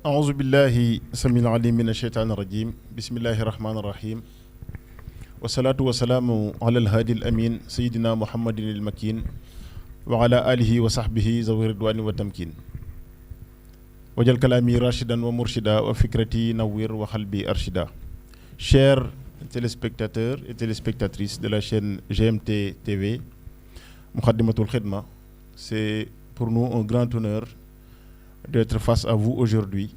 أعوذ بالله السميع العليم من الشيطان الرجيم بسم الله الرحمن الرحيم والصلاة والسلام على الهادي الأمين سيدنا محمد المكين وعلى آله وصحبه ذوي الرضوان والتمكين وجل كلامي راشدا ومرشدا وفكرتي نوير وقلبي أرشدا. Chers téléspectateurs et téléspectatrices de la chaîne GMT TV, Moukhaddamatoul Khidma, c'est pour nous un grand honneur d'être face à vous aujourd'hui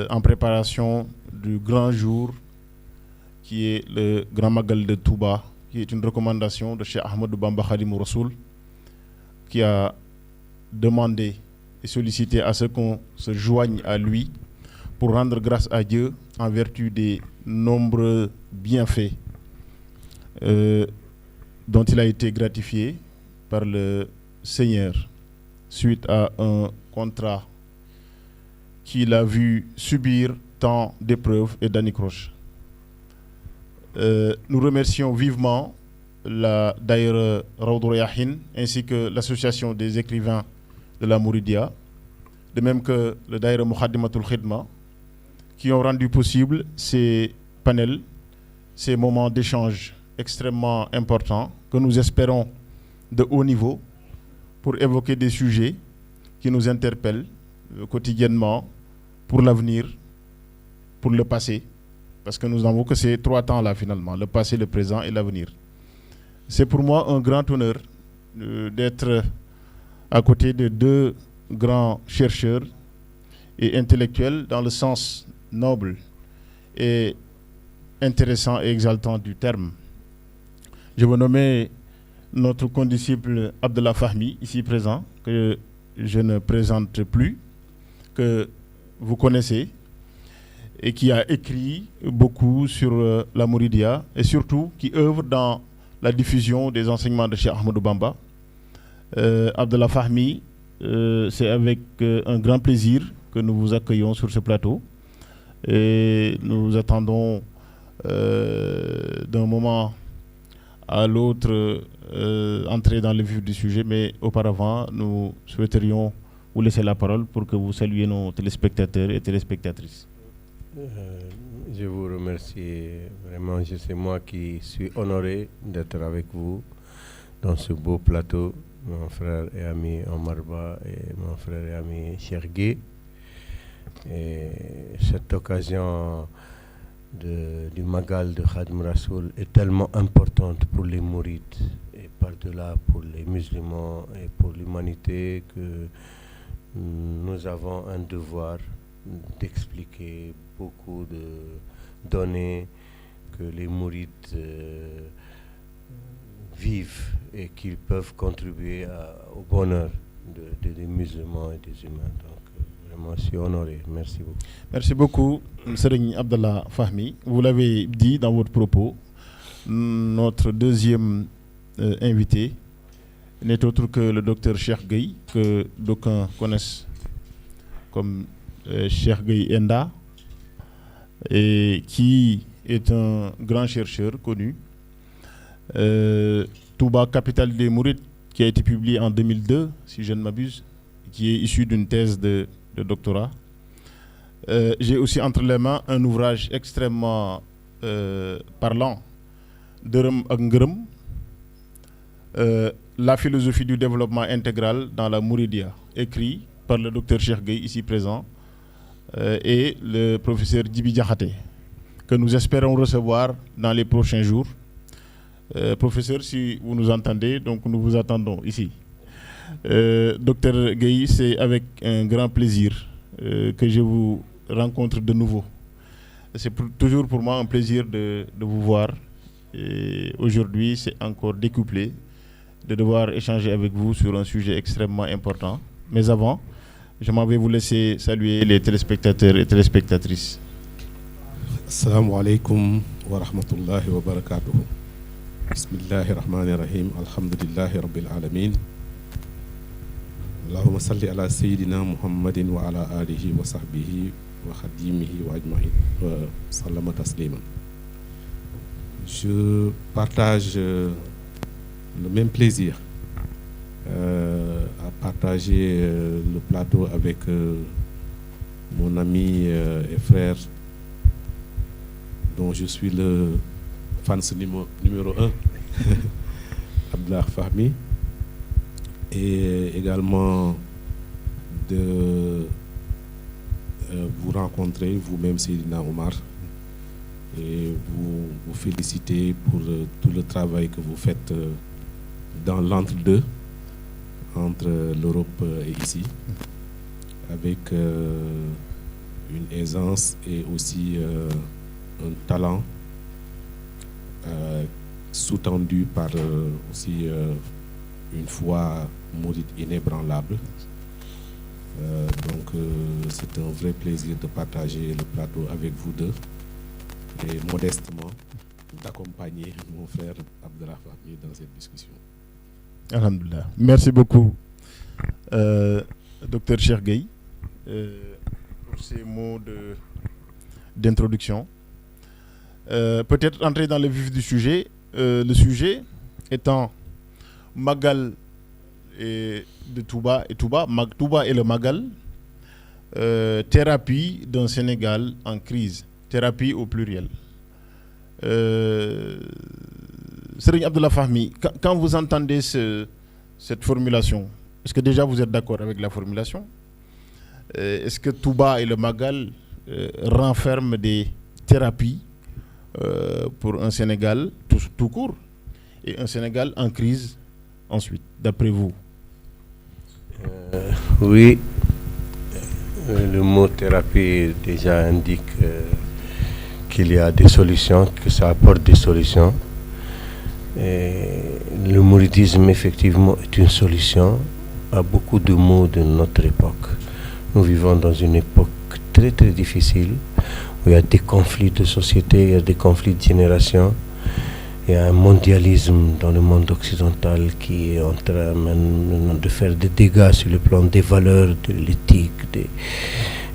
en préparation du grand jour qui est le Grand Magal de Touba, qui est une recommandation de Cheikh Ahmadou Bamba Khadimou Rassoul, qui a demandé et sollicité à ce qu'on se joigne à lui pour rendre grâce à Dieu en vertu des nombreux bienfaits dont il a été gratifié par le Seigneur suite à un contrat qu'il a vu subir tant d'épreuves et d'anicroches. Nous remercions vivement la Daïra Rawdou Rayahin ainsi que l'association des écrivains de la Mouridia, de même que le Daïra Moukhaddamatoul Khidma, qui ont rendu possible ces panels, ces moments d'échange extrêmement importants que nous espérons de haut niveau pour évoquer des sujets qui nous interpellent quotidiennement pour l'avenir, pour le passé, parce que nous n'avons que ces trois temps-là finalement, le passé, le présent et l'avenir. C'est pour moi un grand honneur d'être à côté de deux grands chercheurs et intellectuels dans le sens noble et intéressant et exaltant du terme. Je veux nommer notre condisciple Abdallah Fahmi, ici présent, que je ne présente plus, que vous connaissez, et qui a écrit beaucoup sur la Mouridia, et surtout qui œuvre dans la diffusion des enseignements de Cheikh Ahmadou Bamba. Abdallah Fahmi, c'est avec un grand plaisir que nous vous accueillons sur ce plateau, et nous attendons d'un moment à l'autre entrer dans le vif du sujet, mais auparavant, nous souhaiterions vous laisser la parole pour que vous saluiez nos téléspectateurs et téléspectatrices. Je vous remercie vraiment. C'est moi qui suis honoré d'être avec vous dans ce beau plateau, mon frère et ami Omar Ba et mon frère et ami Cheikh Gueye. Et cette occasion du Magal de Khadim Rassoul est tellement importante pour les mourides et par-delà pour les musulmans et pour l'humanité que nous avons un devoir d'expliquer beaucoup de données que les mourides vivent et qu'ils peuvent contribuer au bonheur des musulmans et des humains. Donc, vraiment, je suis honoré. Merci beaucoup. Merci beaucoup, Serigne Abdallah Fahmi. Vous l'avez dit dans votre propos, notre deuxième invité n'est autre que le docteur Cheikh Gueye, que d'aucuns connaissent comme Cheikh Gueye Enda, et qui est un grand chercheur connu. Touba, capitale des Mourides, qui a été publié en 2002, si je ne m'abuse, qui est issu d'une thèse de doctorat. J'ai aussi entre les mains un ouvrage extrêmement parlant, Dërëm ak Ngërëm, la philosophie du développement intégral dans la Mouridia, écrit par le docteur Cheikh Gueye, ici présent, et le professeur Djibi Diakhaté, que nous espérons recevoir dans les prochains jours. Professeur, si vous nous entendez, donc nous vous attendons ici. Docteur Gueye, c'est avec un grand plaisir que je vous rencontre de nouveau. C'est toujours pour moi un plaisir de vous voir. Et aujourd'hui, c'est encore décuplé de devoir échanger avec vous sur un sujet extrêmement important. Mais avant, je m'en vais vous laisser saluer les téléspectateurs et téléspectatrices. Assalamu alaikum wa rahmatullahi wa barakatuh. Bismillahir rahmanir rahim. Alhamdulillahi rabbil alamin. Allahumma salli ala sayyidina Muhammadin wa ala alihi wa sahbihi wa khadimihi wa ajma'in wa sallama tasliman. Je partage le même plaisir à partager le plateau avec mon mon ami et frère, dont je suis le fan numéro 1, Abdallah Fahmi, et également de vous rencontrer, vous-même, Seydina Omar, et vous féliciter pour tout le travail que vous faites dans l'entre-deux, entre l'Europe et ici, avec une aisance et aussi un talent sous-tendu par aussi une foi mouride inébranlable. Donc c'est un vrai plaisir de partager le plateau avec vous deux et modestement d'accompagner mon frère Abdallah Fahmi dans cette discussion. Alhamdulillah. Merci beaucoup, Dr Cheikh Gueye, pour ces mots d'introduction. Peut-être entrer dans le vif du sujet, le sujet étant Magal de Touba et Touba et le Magal, thérapie d'un Sénégal en crise, thérapie au pluriel. Serigne Abdallah Fahmi, quand vous entendez cette formulation, est-ce que déjà vous êtes d'accord avec la formulation? Est-ce que Touba et le Magal renferment des thérapies pour un Sénégal tout court et un Sénégal en crise ensuite, d'après vous? Oui, le mot thérapie déjà indique qu'il y a des solutions, que ça apporte des solutions. Et le mouridisme, effectivement, est une solution à beaucoup de maux de notre époque. Nous vivons dans une époque très très difficile, où il y a des conflits de société, il y a des conflits de génération, il y a un mondialisme dans le monde occidental qui est en train maintenant de faire des dégâts sur le plan des valeurs, de l'éthique,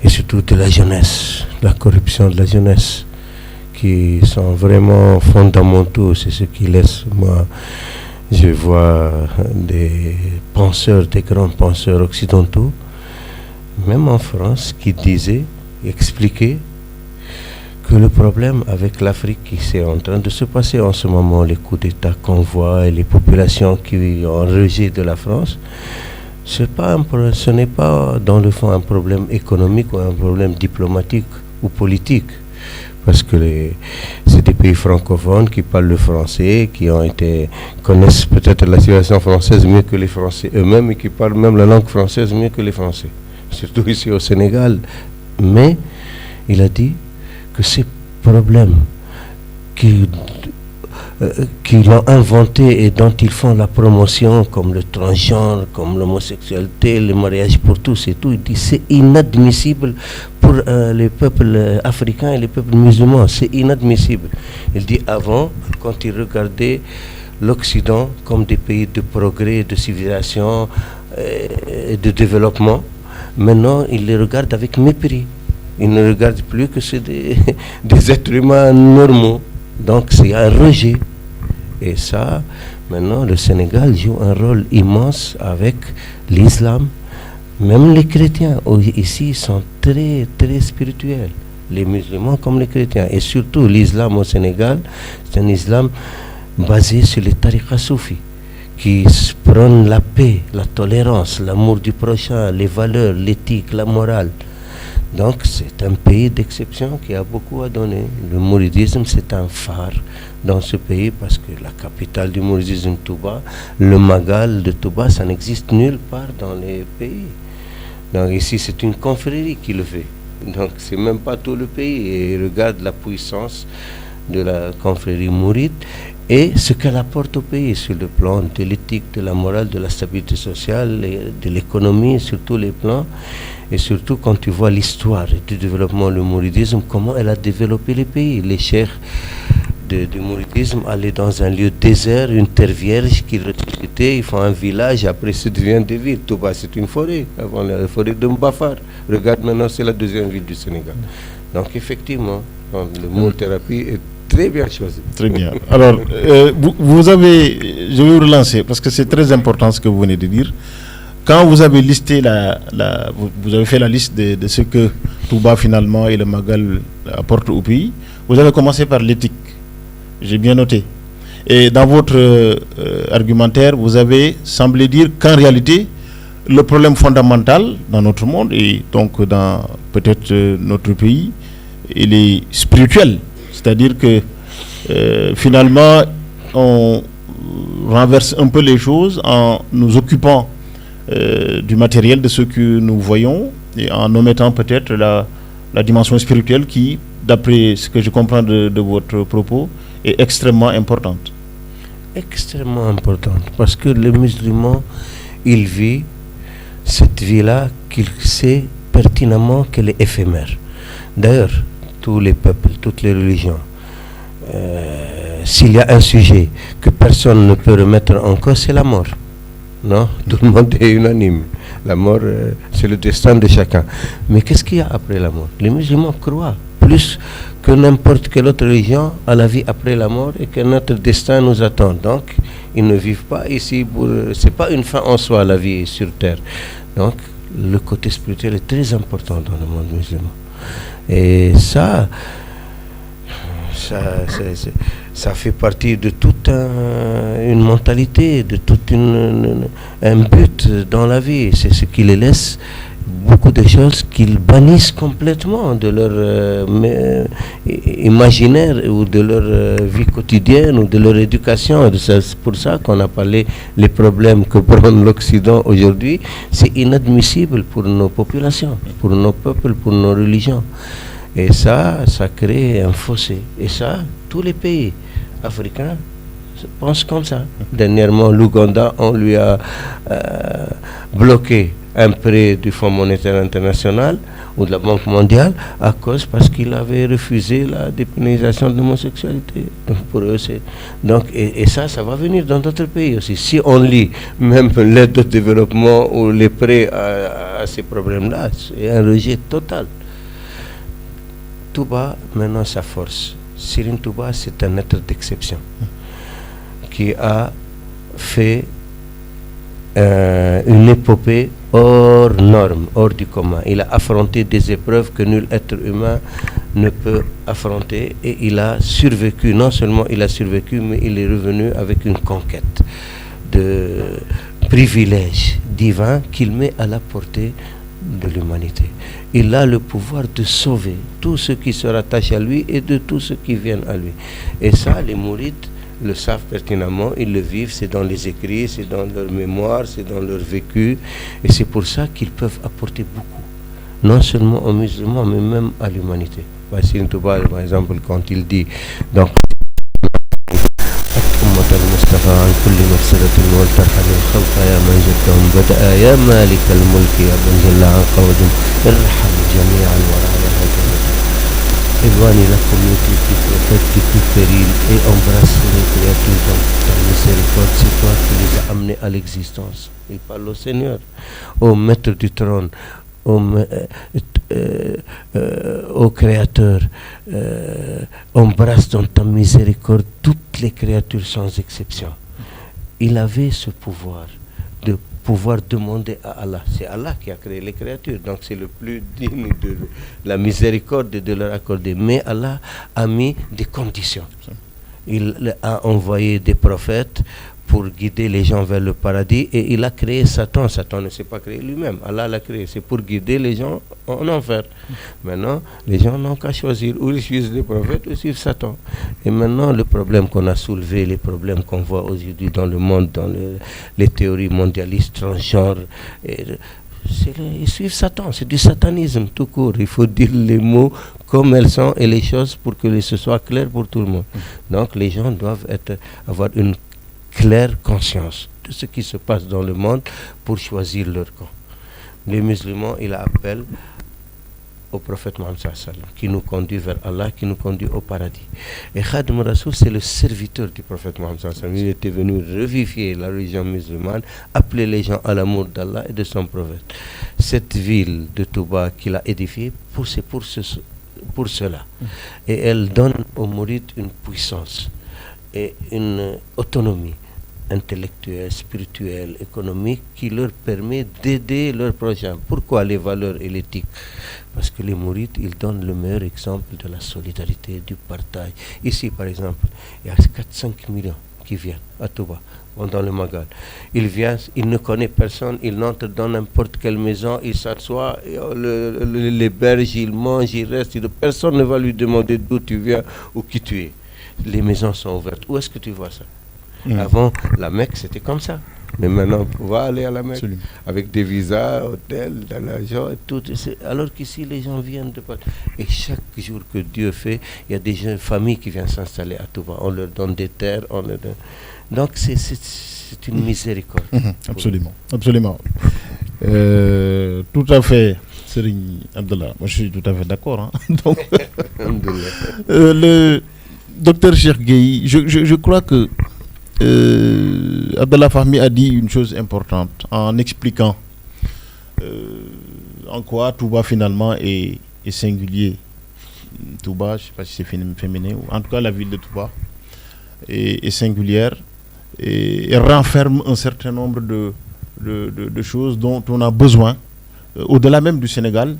et surtout de la jeunesse, la corruption de la jeunesse, qui sont vraiment fondamentaux. C'est ce qui laisse, moi, je vois des penseurs, des grands penseurs occidentaux, même en France, qui disaient, expliquaient que le problème avec l'Afrique qui est en train de se passer en ce moment, les coups d'État qu'on voit et les populations qui ont rejet de la France, ce n'est pas dans le fond un problème économique ou un problème diplomatique ou politique. Parce que c'est des pays francophones qui parlent le français, qui connaissent peut-être la situation française mieux que les Français eux-mêmes et qui parlent même la langue française mieux que les Français, surtout ici au Sénégal. Mais il a dit que ces problèmes qu'ils ont inventés et dont ils font la promotion, comme le transgenre, comme l'homosexualité, le mariage pour tous et tout, il dit c'est inadmissible pour les peuples africains et les peuples musulmans, c'est inadmissible. Il dit avant, quand ils regardaient l'Occident comme des pays de progrès, de civilisation et de développement, maintenant ils les regardent avec mépris. Ils ne regardent plus que c'est des êtres humains normaux. Donc c'est un rejet. Et ça, maintenant, le Sénégal joue un rôle immense avec l'islam. Même les chrétiens, ici, sont très, très spirituels. Les musulmans comme les chrétiens. Et surtout, l'islam au Sénégal, c'est un islam basé sur les tariqas soufis, qui prônent la paix, la tolérance, l'amour du prochain, les valeurs, l'éthique, la morale. Donc c'est un pays d'exception qui a beaucoup à donner. Le mouridisme, c'est un phare dans ce pays parce que la capitale du mouridisme, Touba, le Magal de Touba, ça n'existe nulle part dans les pays. Donc ici, c'est une confrérie qui le fait. Donc c'est même pas tout le pays. Et regarde la puissance de la confrérie mouride et ce qu'elle apporte au pays sur le plan de l'éthique, de la morale, de la stabilité sociale, de l'économie, sur tous les plans. Et surtout quand tu vois l'histoire du développement du mouridisme, comment elle a développé les pays. Les cheikhs du mouridisme allaient dans un lieu désert, une terre vierge qu'ils retraitaient, ils font un village, après ça devient des villes. Touba, c'est une forêt, avant la forêt de Mbafar. Regarde maintenant, c'est la deuxième ville du Sénégal. Donc effectivement, le mot thérapie est très bien choisi. Très bien. Alors, je vais vous relancer, parce que c'est très important ce que vous venez de dire. quand vous avez listé vous avez fait la liste de ce que Touba finalement et le Magal apportent au pays, vous avez commencé par l'éthique. J'ai bien noté. Et dans votre argumentaire, vous avez semblé dire qu'en réalité, le problème fondamental dans notre monde et donc dans peut-être notre pays, il est spirituel. C'est-à-dire que finalement, on renverse un peu les choses en nous occupant du matériel, de ce que nous voyons, et en omettant peut-être la dimension spirituelle qui, d'après ce que je comprends de votre propos, est extrêmement importante. Extrêmement importante, parce que le musulman, il vit cette vie-là qu'il sait pertinemment qu'elle est éphémère. D'ailleurs, tous les peuples, toutes les religions, s'il y a un sujet que personne ne peut remettre en cause, c'est la mort. Non, tout le monde est unanime. La mort, c'est le destin de chacun. Mais qu'est-ce qu'il y a après la mort? Les musulmans croient plus que n'importe quelle autre religion à la vie après la mort et que notre destin nous attend. Donc, ils ne vivent pas ici c'est pas une fin en soi, la vie sur terre. Donc, le côté spirituel est très important dans le monde musulman. Et ça fait partie de toute une mentalité, de tout un but dans la vie. C'est ce qui les laisse beaucoup de choses qu'ils bannissent complètement de leur imaginaire ou de leur vie quotidienne ou de leur éducation. C'est pour ça qu'on a parlé les problèmes que prend l'Occident aujourd'hui. C'est inadmissible pour nos populations, pour nos peuples, pour nos religions. Et ça crée un fossé. Et ça, tous les pays africains pensent comme ça. Dernièrement, l'Ouganda, on lui a bloqué un prêt du Fonds monétaire international ou de la Banque mondiale parce qu'il avait refusé la dépénalisation de l'homosexualité. Donc pour eux, et ça va venir dans d'autres pays aussi. Si on lit même l'aide au développement ou les prêts à ces problèmes-là, c'est un rejet total. Touba, maintenant, sa force. Serigne Touba, c'est un être d'exception qui a fait une épopée hors norme, hors du commun. Il a affronté des épreuves que nul être humain ne peut affronter et il a survécu. Non seulement il a survécu, mais il est revenu avec une conquête de privilèges divins qu'il met à la portée de l'humanité. Il a le pouvoir de sauver tout ce qui se rattache à lui et de tout ce qui vient à lui. Et ça, les mourides le savent pertinemment, ils le vivent, c'est dans les écrits, c'est dans leur mémoire, c'est dans leur vécu, et c'est pour ça qu'ils peuvent apporter beaucoup, non seulement aux musulmans, mais même à l'humanité. Serigne Touba, par exemple, quand il dit donc المصطفى عن كل مفسدة والترحم الخلق يا من جدهم بدأ يا مالك الملك يا من جل عن قود ارحم جميع الورى يا هدى éloigne la communauté qui protège du plus péril et embrasse les créatures dans ta miséricorde. C'est toi qui les as amenés à l'existence. Il parle au Seigneur, au Maître du trône, au Créateur. Embrasse dans ta miséricorde toutes les créatures sans exception. Il avait ce pouvoir de pouvoir demander à Allah. C'est Allah qui a créé les créatures, donc c'est le plus digne de la miséricorde de leur accorder. Mais Allah a mis des conditions. Il a envoyé des prophètes pour guider les gens vers le paradis et il a créé Satan. Satan ne s'est pas créé lui-même, Allah l'a créé. C'est pour guider les gens en enfer. Maintenant, les gens n'ont qu'à choisir ou ils suivent les prophètes ou ils suivent Satan. Et maintenant, le problème qu'on a soulevé, les problèmes qu'on voit aujourd'hui dans le monde, dans les théories mondialistes, transgenres, ils suivent Satan, c'est du satanisme tout court. Il faut dire les mots comme elles sont et les choses pour que ce soit clair pour tout le monde. Donc les gens doivent avoir une claire conscience de ce qui se passe dans le monde pour choisir leur camp. Les musulmans, ils appellent au prophète Mohammed qui nous conduit vers Allah, qui nous conduit au paradis. Et Khadim Rasoul, c'est le serviteur du prophète Mohammed. Il était venu revivifier la religion musulmane, appeler les gens à l'amour d'Allah et de son prophète. Cette ville de Touba qu'il a édifiée, c'est pour cela. Et elle donne aux mourides une puissance et une autonomie intellectuelle, spirituelle, économique qui leur permet d'aider leurs prochains. Pourquoi les valeurs et l'éthique? Parce que les mourides, ils donnent le meilleur exemple de la solidarité, du partage. Ici, par exemple, il y a 4-5 millions qui viennent à Touba, dans le Magal. Ils viennent, ils ne connaissent personne, ils entrent dans n'importe quelle maison, ils s'assoient, les berges, ils mangent, ils restent. Personne ne va lui demander d'où tu viens ou qui tu es. Les maisons sont ouvertes. Où est-ce que tu vois ça? Avant, la Mecque, c'était comme ça. Mais maintenant, on va aller à la Mecque avec des visas, hôtels, de l'argent et tout. Alors qu'ici, les gens viennent de partout. Et chaque jour que Dieu fait, il y a des jeunes familles qui viennent s'installer à Touba. On leur donne des terres. Donc, c'est une miséricorde. Absolument. Absolument. Tout à fait, Serigne Abdallah. Moi, je suis tout à fait d'accord. Hein. Donc, le docteur Cheikh Gueye, je crois que Abdallah Fahmi a dit une chose importante en expliquant en quoi Touba finalement est singulier. Touba, je ne sais pas si c'est féminin, ou en tout cas la ville de Touba est singulière et renferme un certain nombre de choses dont on a besoin, au-delà même du Sénégal,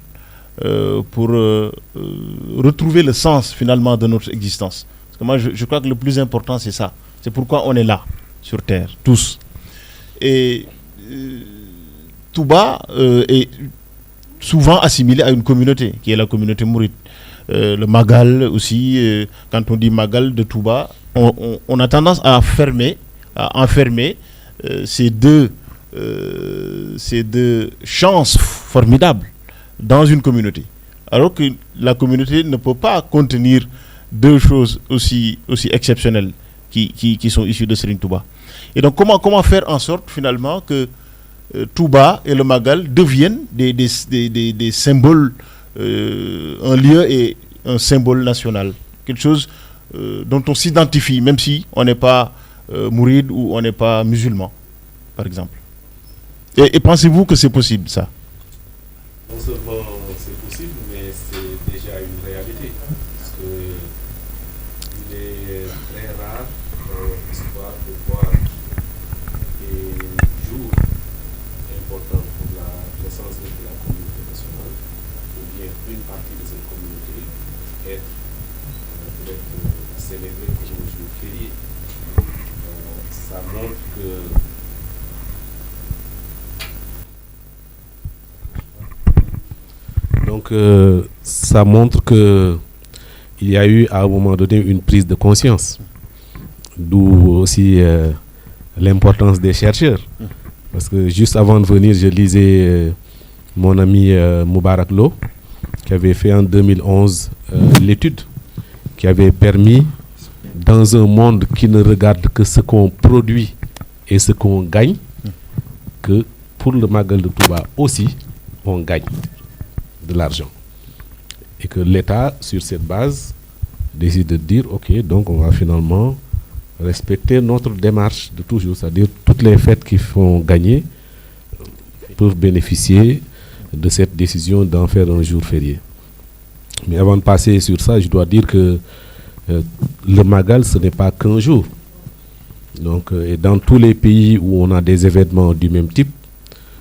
pour retrouver le sens finalement de notre existence. Parce que moi je crois que le plus important c'est ça. C'est pourquoi on est là, sur Terre, tous. Et Touba est souvent assimilé à une communauté, qui est la communauté mouride. Le Magal aussi, quand on dit Magal de Touba, on a tendance à enfermer ces deux chances formidables dans une communauté. Alors que la communauté ne peut pas contenir deux choses aussi exceptionnelles qui sont issus de Serigne Touba. Et donc comment faire en sorte finalement que Touba et le Magal deviennent des symboles, un lieu et un symbole national, quelque chose dont on s'identifie, même si on n'est pas mouride ou on n'est pas musulman, par exemple. Et pensez-vous que c'est possible, ça? Non seulement c'est possible, mais c'est déjà une réalité. Parce que il est très rare dans l'histoire de voir des jours importants pour l'essence de la communauté nationale, ou bien une partie de cette communauté être célébrée comme un jour férié. Ça montre que donc ça montre que il y a eu à un moment donné une prise de conscience, d'où aussi l'importance des chercheurs, parce que juste avant de venir je lisais mon ami Moubarak Lo qui avait fait en 2011 l'étude qui avait permis, dans un monde qui ne regarde que ce qu'on produit et ce qu'on gagne, que pour le Magal de Touba aussi on gagne de l'argent, et que l'État, sur cette base, décide de dire ok, donc on va finalement respecter notre démarche de toujours, c'est-à-dire toutes les fêtes qui font gagner peuvent bénéficier de cette décision d'en faire un jour férié. Mais avant de passer sur ça, je dois dire que le Magal, ce n'est pas qu'un jour. Donc, et dans tous les pays où on a des événements du même type,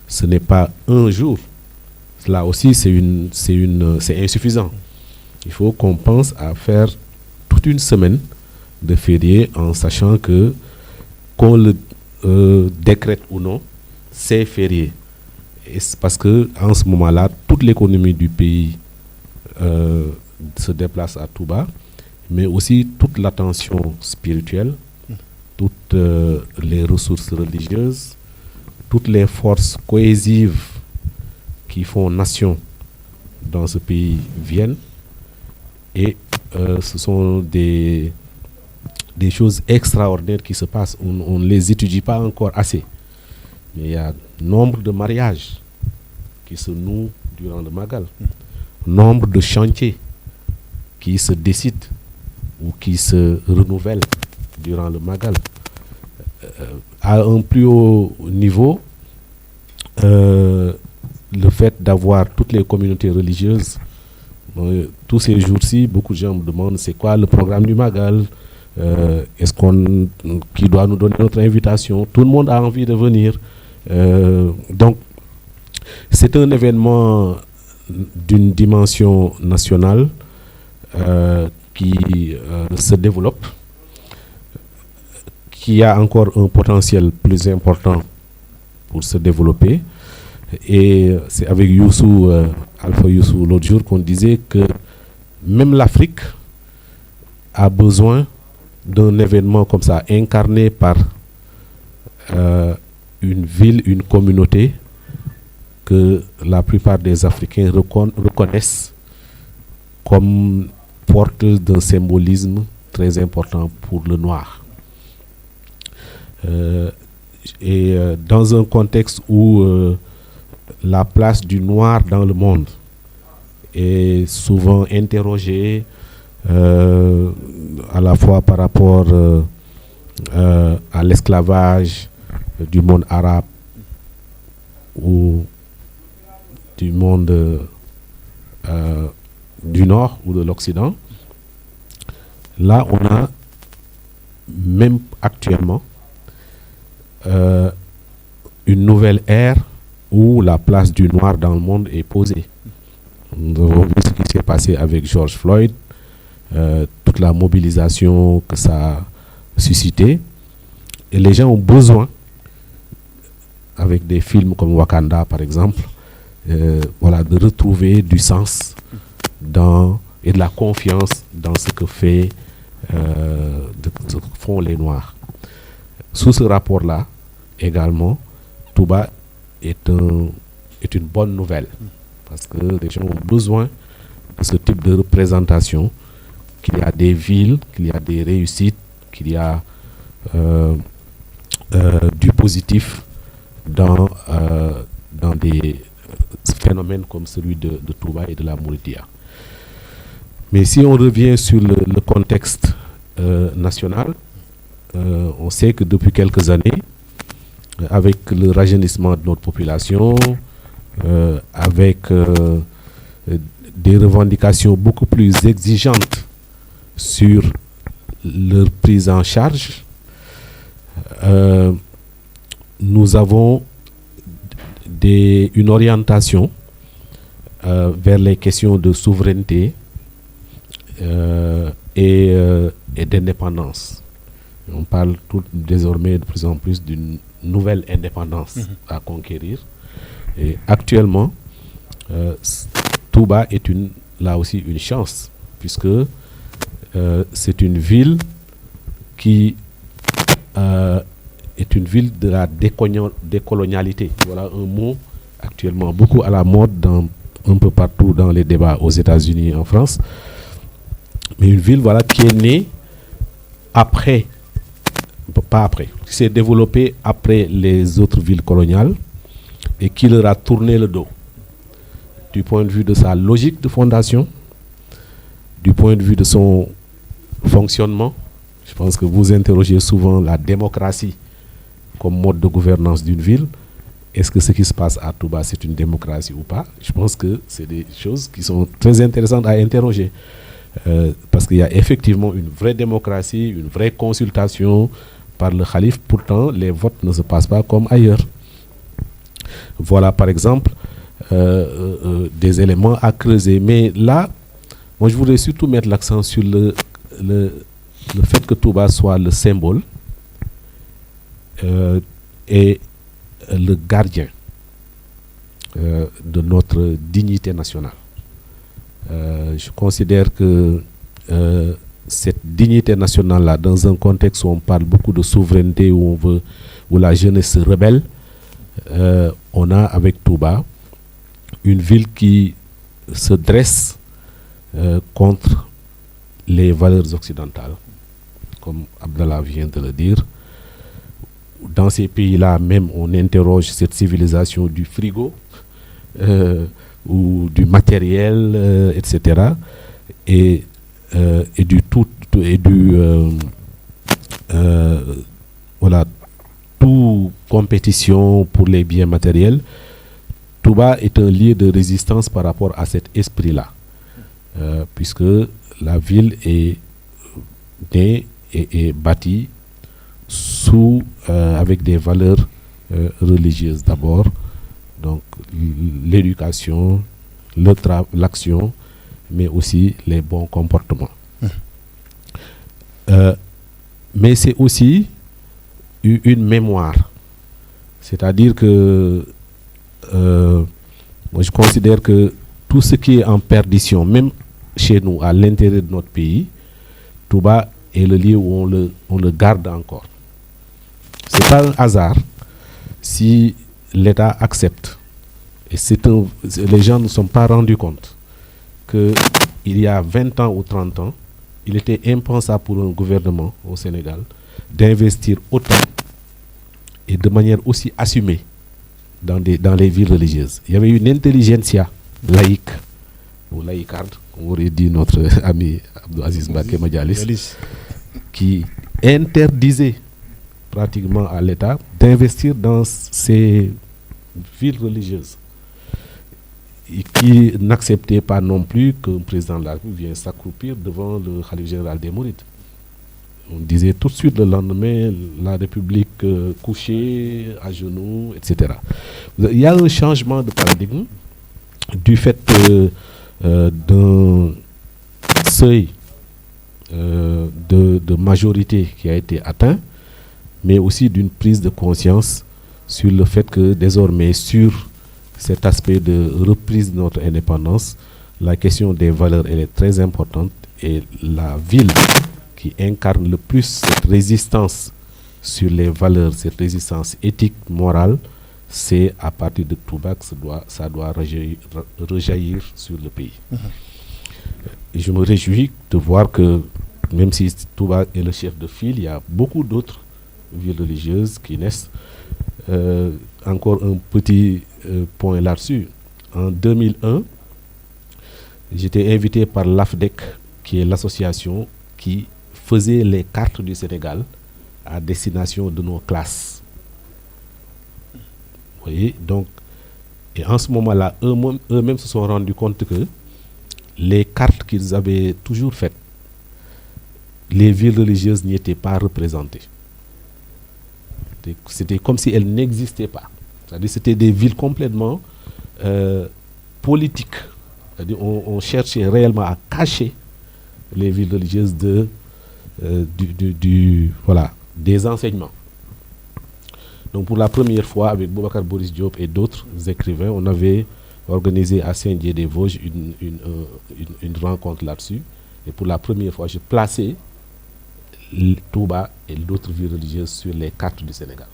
ce n'est pas un jour. Là aussi, c'est insuffisant. Il faut qu'on pense à faire toute une semaine de férié en sachant que, qu'on le décrète ou non, c'est férié. Et c'est parce que en ce moment-là, toute l'économie du pays se déplace à Touba, mais aussi toute l'attention spirituelle, toutes les ressources religieuses, toutes les forces cohésives qui font nation dans ce pays viennent, et ce sont des choses extraordinaires qui se passent. On ne les étudie pas encore assez. Mais il y a nombre de mariages qui se nouent durant le Magal, nombre de chantiers qui se décident ou qui se renouvellent durant le Magal. À un plus haut niveau, le fait d'avoir toutes les communautés religieuses, tous ces jours-ci, beaucoup de gens me demandent c'est quoi le programme du Magal, qui doit nous donner notre invitation? Tout le monde a envie de venir. Donc, c'est un événement d'une dimension nationale qui se développe, qui a encore un potentiel plus important pour se développer. Et c'est avec Youssou, Alpha Youssou, l'autre jour, qu'on disait que même l'Afrique a besoin d'un événement comme ça, incarné par une ville, une communauté que la plupart des Africains reconnaissent comme porteuse d'un symbolisme très important pour le noir. Dans un contexte où la place du noir dans le monde est souvent interrogée, à la fois par rapport à l'esclavage du monde arabe ou du monde du Nord ou de l'Occident. Là, on a même actuellement une nouvelle ère où la place du noir dans le monde est posée. Nous avons vu ce qui s'est passé avec George Floyd, toute la mobilisation que ça a suscité. Et les gens ont besoin, avec des films comme Wakanda par exemple, de retrouver du sens et de la confiance dans ce que font les Noirs. Sous ce rapport-là, également, Touba est une bonne nouvelle, parce que les gens ont besoin de ce type de représentation, qu'il y a des villes, qu'il y a des réussites, qu'il y a du positif dans des phénomènes comme celui de Touba et de la Mouridia. Mais si on revient sur le contexte national, on sait que depuis quelques années, avec le rajeunissement de notre population, avec des revendications beaucoup plus exigeantes sur leur prise en charge, nous avons une orientation vers les questions de souveraineté et d'indépendance. On parle désormais de plus en plus d'une nouvelle indépendance à conquérir. Et actuellement, Touba est là aussi une chance, puisque c'est une ville qui est une ville de la décolonialité. Voilà un mot actuellement beaucoup à la mode un peu partout dans les débats aux États-Unis et en France. Mais une ville qui est née qui s'est développée après les autres villes coloniales et qui leur a tourné le dos. Du point de vue de sa logique de fondation, du point de vue de son fonctionnement. Je pense que vous interrogez souvent la démocratie comme mode de gouvernance d'une ville. Est-ce que ce qui se passe à Touba, c'est une démocratie ou pas? Je pense que c'est des choses qui sont très intéressantes à interroger. Parce qu'il y a effectivement une vraie démocratie, une vraie consultation par le calife. Pourtant, les votes ne se passent pas comme ailleurs. Voilà, par exemple, des éléments à creuser. Mais là, moi, je voudrais surtout mettre l'accent sur le fait que Touba soit le symbole et le gardien de notre dignité nationale. Je considère que cette dignité nationale-là, dans un contexte où on parle beaucoup de souveraineté, où la jeunesse se rebelle, on a avec Touba une ville qui se dresse contre les valeurs occidentales, comme Abdallah vient de le dire. Dans ces pays-là, même, on interroge cette civilisation du frigo ou du matériel, etc. Et du tout, et du tout compétition pour les biens matériels. Touba est un lieu de résistance par rapport à cet esprit-là, puisque la ville est née est bâti avec des valeurs religieuses d'abord, donc l'éducation, l'action, mais aussi les bons comportements. Mais c'est aussi une mémoire, c'est-à-dire que moi je considère que tout ce qui est en perdition, même chez nous, à l'intérieur de notre pays, Touba est le lieu où on le garde encore. Ce n'est pas un hasard si l'État accepte, et les gens ne sont pas rendus compte qu'il y a 20 ans ou 30 ans, il était impensable pour un gouvernement au Sénégal d'investir autant et de manière aussi assumée dans les villes religieuses. Il y avait une intelligentsia laïque, ou laïcarde, comme aurait dit notre ami Abdou Aziz Mbacké Madialis, qui interdisait pratiquement à l'État d'investir dans ces villes religieuses, et qui n'acceptait pas non plus qu'un président de la République vienne s'accroupir devant le khalife général des Mourides. On disait tout de suite le lendemain la République couchée, à genoux, etc. Il y a un changement de paradigme du fait d'un seuil de majorité qui a été atteint, mais aussi d'une prise de conscience sur le fait que désormais, sur cet aspect de reprise de notre indépendance, la question des valeurs, elle est très importante, et la ville qui incarne le plus cette résistance sur les valeurs, cette résistance éthique, morale, c'est à partir de Touba que ça doit rejaillir sur le pays. Et je me réjouis de voir que même si Touba est le chef de file, il y a beaucoup d'autres villes religieuses qui naissent. Encore un petit point là-dessus. En 2001, j'étais invité par l'AFDEC, qui est l'association qui faisait les cartes du Sénégal à destination de nos classes. Vous voyez, donc, et en ce moment-là, eux-mêmes se sont rendus compte que les cartes qu'ils avaient toujours faites, les villes religieuses n'y étaient pas représentées. C'était comme si elles n'existaient pas. C'est-à-dire c'était des villes complètement politiques. C'est-à-dire on cherchait réellement à cacher les villes religieuses des enseignements. Donc pour la première fois, avec Boubacar Boris Diop et d'autres écrivains, on avait organisé à Saint-Dié-des-Vosges une rencontre là-dessus. Et pour la première fois, j'ai placé Touba et d'autres villes religieuses sur les cartes du Sénégal.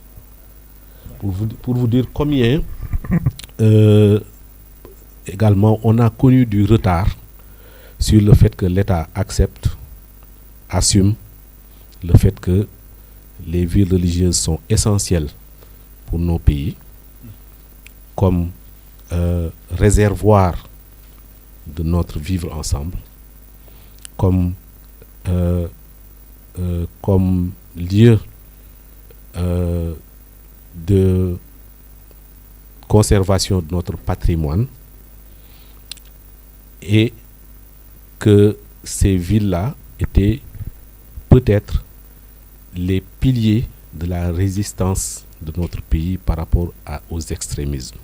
Pour vous dire combien également on a connu du retard sur le fait que l'État assume le fait que les villes religieuses sont essentielles pour nos pays comme réservoir de notre vivre ensemble, comme lieu de conservation de notre patrimoine, et que ces villes-là étaient peut-être les piliers de la résistance de notre pays par rapport aux extrémismes.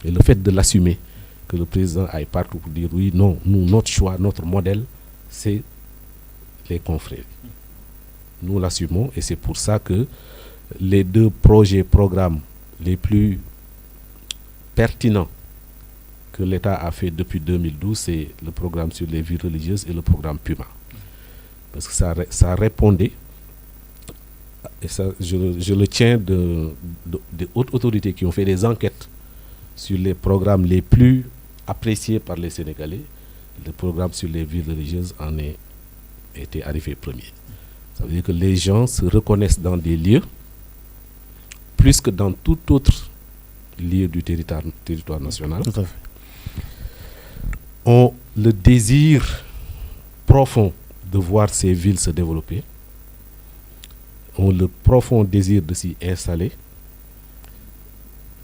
Et le fait de l'assumer, que le président aille partout pour dire oui, non, nous, notre choix, notre modèle, c'est les confrères. Nous l'assumons, et c'est pour ça que les deux programmes les plus pertinents que l'État a fait depuis 2012, c'est le programme sur les villes religieuses et le programme Puma. Parce que ça répondait, et ça, je le tiens de hautes autorités qui ont fait des enquêtes sur les programmes les plus appréciés par les Sénégalais. Le programme sur les villes religieuses en était arrivé premier. Ça veut dire que les gens se reconnaissent dans des lieux plus que dans tout autre lieu du territoire national. Tout à fait. Ont le désir profond de voir ces villes se développer, ont le profond désir de s'y installer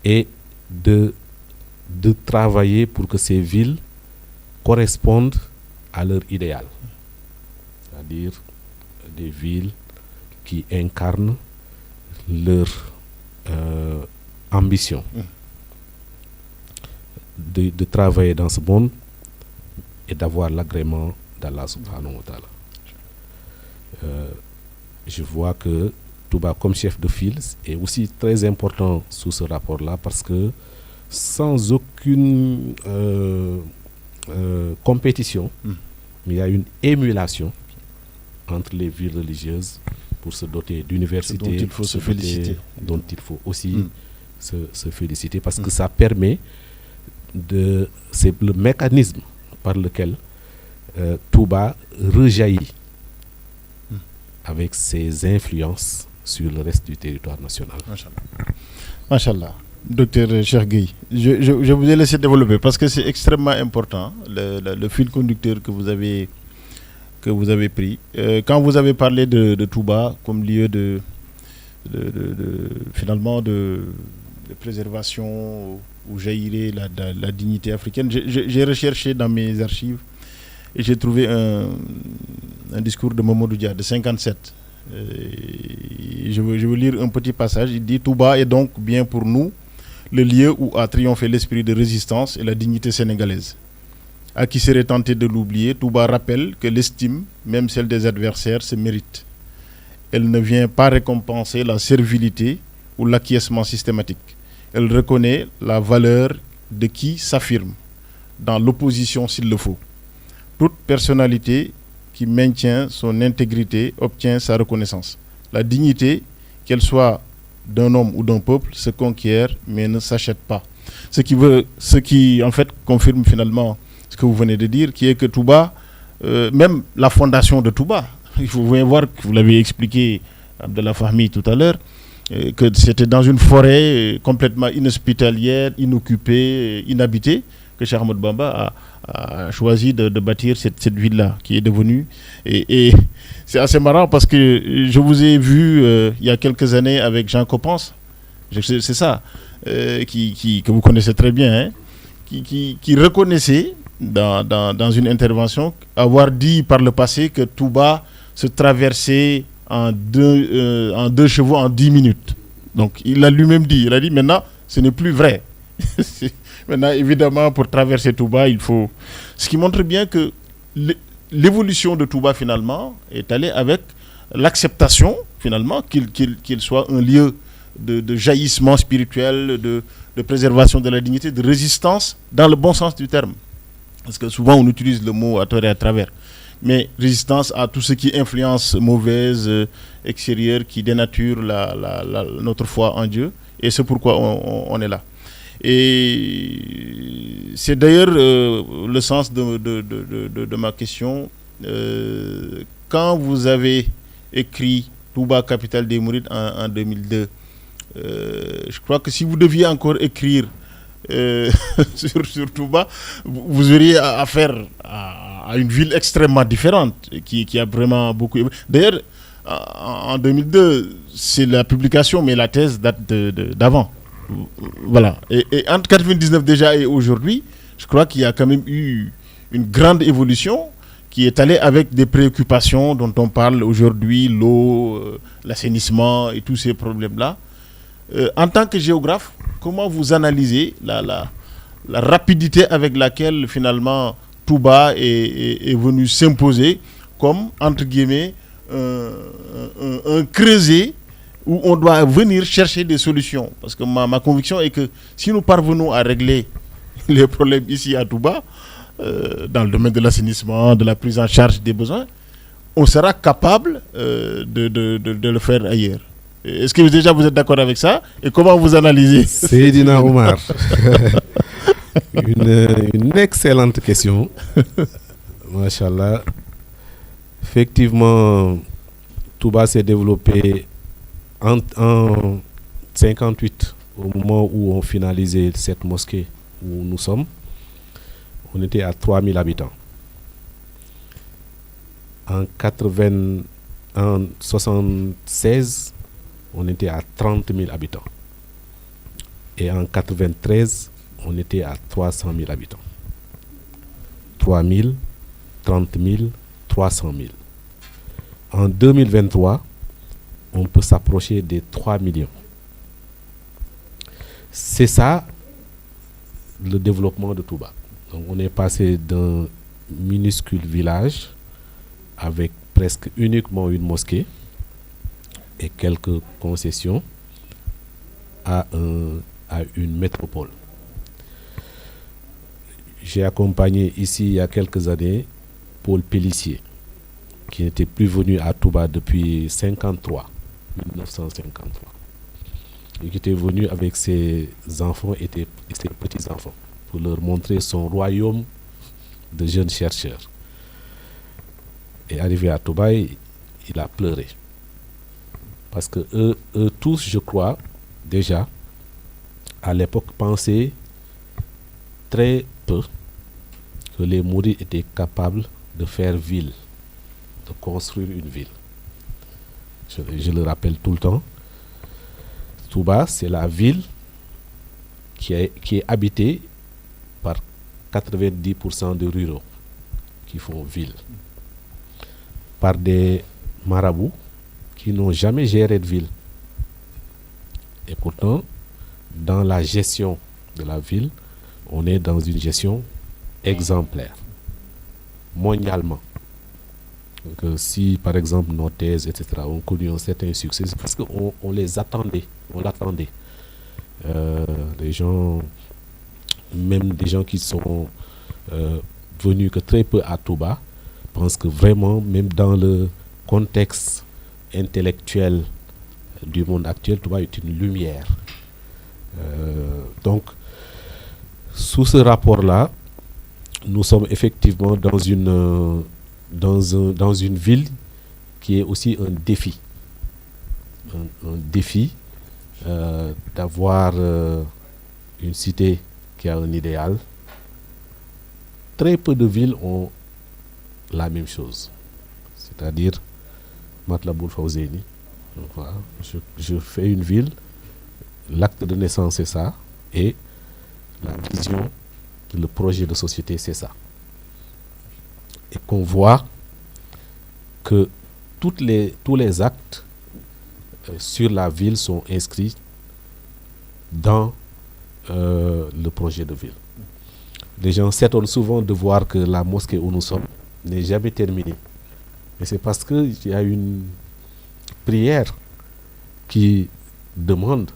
et de travailler pour que ces villes correspondent à leur idéal, c'est-à-dire des villes qui incarnent leur ambition de travailler dans ce monde et d'avoir l'agrément d'Allah subhanahu wa ta'ala. Je vois que Touba, comme chef de file, est aussi très important sous ce rapport-là parce que sans aucune compétition, mais il y a une émulation entre les villes religieuses pour se doter d'universités dont il faut se féliciter. Dont il faut aussi se féliciter parce que ça permet c'est le mécanisme par lequel Touba rejaillit avec ses influences sur le reste du territoire national. Machallah. Docteur Cheikh Gueye, je vous ai laissé développer parce que c'est extrêmement important le fil conducteur que vous avez pris. Quand vous avez parlé de Touba comme lieu finalement de préservation où jaillirait la dignité africaine, j'ai recherché dans mes archives et j'ai trouvé un discours de Mamadou Dia de 57. Je veux lire un petit passage. Il dit: Touba est donc bien pour nous le lieu où a triomphé l'esprit de résistance et la dignité sénégalaise. À qui serait tenté de l'oublier, Touba rappelle que l'estime, même celle des adversaires, se mérite. Elle ne vient pas récompenser la servilité ou l'acquiescement systématique. Elle reconnaît la valeur de qui s'affirme, dans l'opposition s'il le faut. Toute personnalité qui maintient son intégrité obtient sa reconnaissance. La dignité, qu'elle soit d'un homme ou d'un peuple, se conquiert mais ne s'achète pas. Ce qui en fait confirme finalement ce que vous venez de dire, qui est que Touba, même la fondation de Touba, il faut voir, vous l'avez expliqué Abdallah Fahmi tout à l'heure, que c'était dans une forêt complètement inhospitalière, inoccupée, inhabitée, que Cheikh Ahmadou Bamba a choisi de bâtir cette ville-là, qui est devenue. Et c'est assez marrant parce que je vous ai vu il y a quelques années avec Jean Copens, c'est ça, que vous connaissez très bien, hein, qui reconnaissait dans une intervention avoir dit par le passé que Touba se traversait en deux chevaux en 10 minutes. Donc il l'a lui-même dit. Il a dit maintenant, ce n'est plus vrai. Maintenant, évidemment, pour traverser Touba, il faut... Ce qui montre bien que l'évolution de Touba, finalement, est allée avec l'acceptation, finalement, qu'il soit un lieu de jaillissement spirituel, de préservation de la dignité, de résistance, dans le bon sens du terme. Parce que souvent, on utilise le mot à tort et à travers. Mais résistance à tout ce qui influence mauvaise, extérieure, qui dénature notre foi en Dieu. Et c'est pourquoi on est là. Et c'est d'ailleurs le sens de ma question. Quand vous avez écrit Touba, capitale des Mourides en 2002, je crois que si vous deviez encore écrire sur Touba, vous auriez affaire à une ville extrêmement différente qui a vraiment beaucoup... D'ailleurs, en 2002, c'est la publication, mais la thèse date d'avant. Voilà. Et entre 99 déjà et aujourd'hui, je crois qu'il y a quand même eu une grande évolution qui est allée avec des préoccupations dont on parle aujourd'hui, l'eau, l'assainissement et tous ces problèmes-là. En tant que géographe, comment vous analysez la rapidité avec laquelle finalement Touba est venu s'imposer comme, entre guillemets, un creuset où on doit venir chercher des solutions. Parce que ma conviction est que si nous parvenons à régler les problèmes ici à Touba, dans le domaine de l'assainissement, de la prise en charge des besoins, on sera capable de le faire ailleurs. Est-ce que déjà vous êtes d'accord avec ça? Et comment vous analysez? Seydina Omar. Une excellente question. Machallah. Effectivement, Touba s'est développé en 58, au moment où on finalisait cette mosquée où nous sommes. On était à 3000 habitants. En 76, on était à 30 000 habitants. Et en 93, on était à 300 000 habitants. 3 000, 30 000, 300 000. En 2023, on peut s'approcher des 3 millions. C'est ça le développement de Touba. Donc on est passé d'un minuscule village avec presque uniquement une mosquée et quelques concessions à une métropole. J'ai accompagné ici il y a quelques années Paul Pellissier, qui n'était plus venu à Touba depuis 1953, et qui était venu avec ses enfants et ses petits-enfants pour leur montrer son royaume de jeunes chercheurs. Et arrivé à Touba, il a pleuré. Parce que eux tous, je crois, déjà, à l'époque, pensaient très peu que les Mourides étaient capables de faire ville, de construire une ville. Je le rappelle tout le temps. Touba, c'est la ville qui est habitée par 90% de ruraux qui font ville, par des marabouts qui n'ont jamais géré de ville. Et pourtant, dans la gestion de la ville, on est dans une gestion exemplaire, mondialement. Donc, si par exemple nos thèses, etc., ont connu un certain succès, c'est parce qu'on les attendait, on l'attendait. Les gens, même des gens qui sont venus que très peu à Touba, pensent que vraiment, même dans le contexte intellectuel du monde actuel, Touba est une lumière. Donc, sous ce rapport-là, nous sommes effectivement dans une ville qui est aussi un défi. Un défi d'avoir une cité qui a un idéal. Très peu de villes ont la même chose. C'est-à-dire, Matlaboul Fawzeyni. Voilà, je fais une ville, l'acte de naissance c'est ça, et la vision, le projet de société c'est ça. Et qu'on voit que tous les actes sur la ville sont inscrits dans le projet de ville. Les gens s'étonnent souvent de voir que la mosquée où nous sommes n'est jamais terminée. Et c'est parce qu'il y a une prière qui demande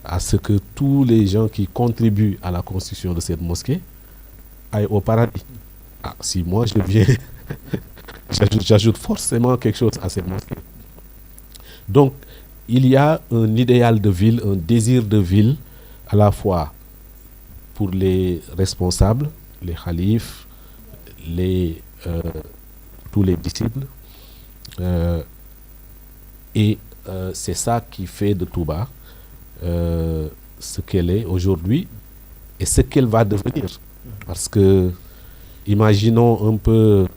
à ce que tous les gens qui contribuent à la construction de cette mosquée aillent au paradis. Ah, si moi je viens, j'ajoute forcément quelque chose à cette mosquée. Donc, il y a un idéal de ville, un désir de ville, à la fois pour les responsables, les khalifes, tous les disciples. Et c'est ça qui fait de Touba ce qu'elle est aujourd'hui et ce qu'elle va devenir. Parce que, imaginons un peu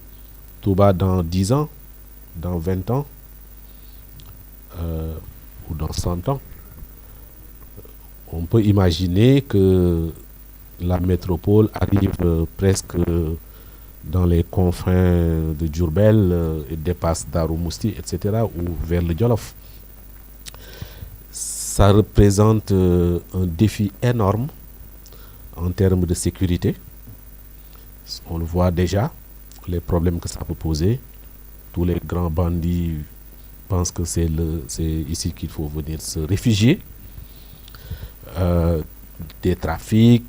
Touba dans 10 ans, dans 20 ans, ou dans 100 ans. On peut imaginer que la métropole arrive presque dans les confins de Diourbel et dépasse Darou Mousti, etc., ou vers le Djolof. Ça représente un défi énorme en termes de sécurité. On le voit déjà, les problèmes que ça peut poser. Tous les grands bandits pensent que c'est ici qu'il faut venir se réfugier. Des trafics.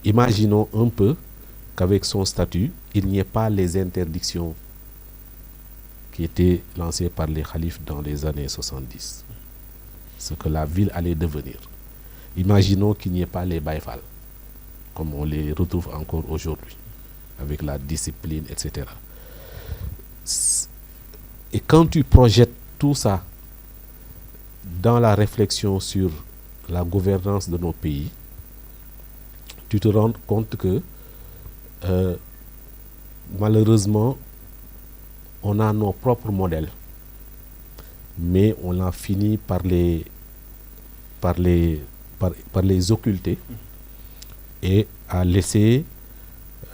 Imaginons un peu qu'avec son statut, il n'y ait pas les interdictions qui étaient lancées par les khalifes dans les années 70. Ce que la ville allait devenir. Imaginons qu'il n'y ait pas les Baïfal, comme on les retrouve encore aujourd'hui, avec la discipline, etc. Et quand tu projettes tout ça dans la réflexion sur la gouvernance de nos pays, tu te rends compte que malheureusement, on a nos propres modèles, mais on a fini par les occulter et à laisser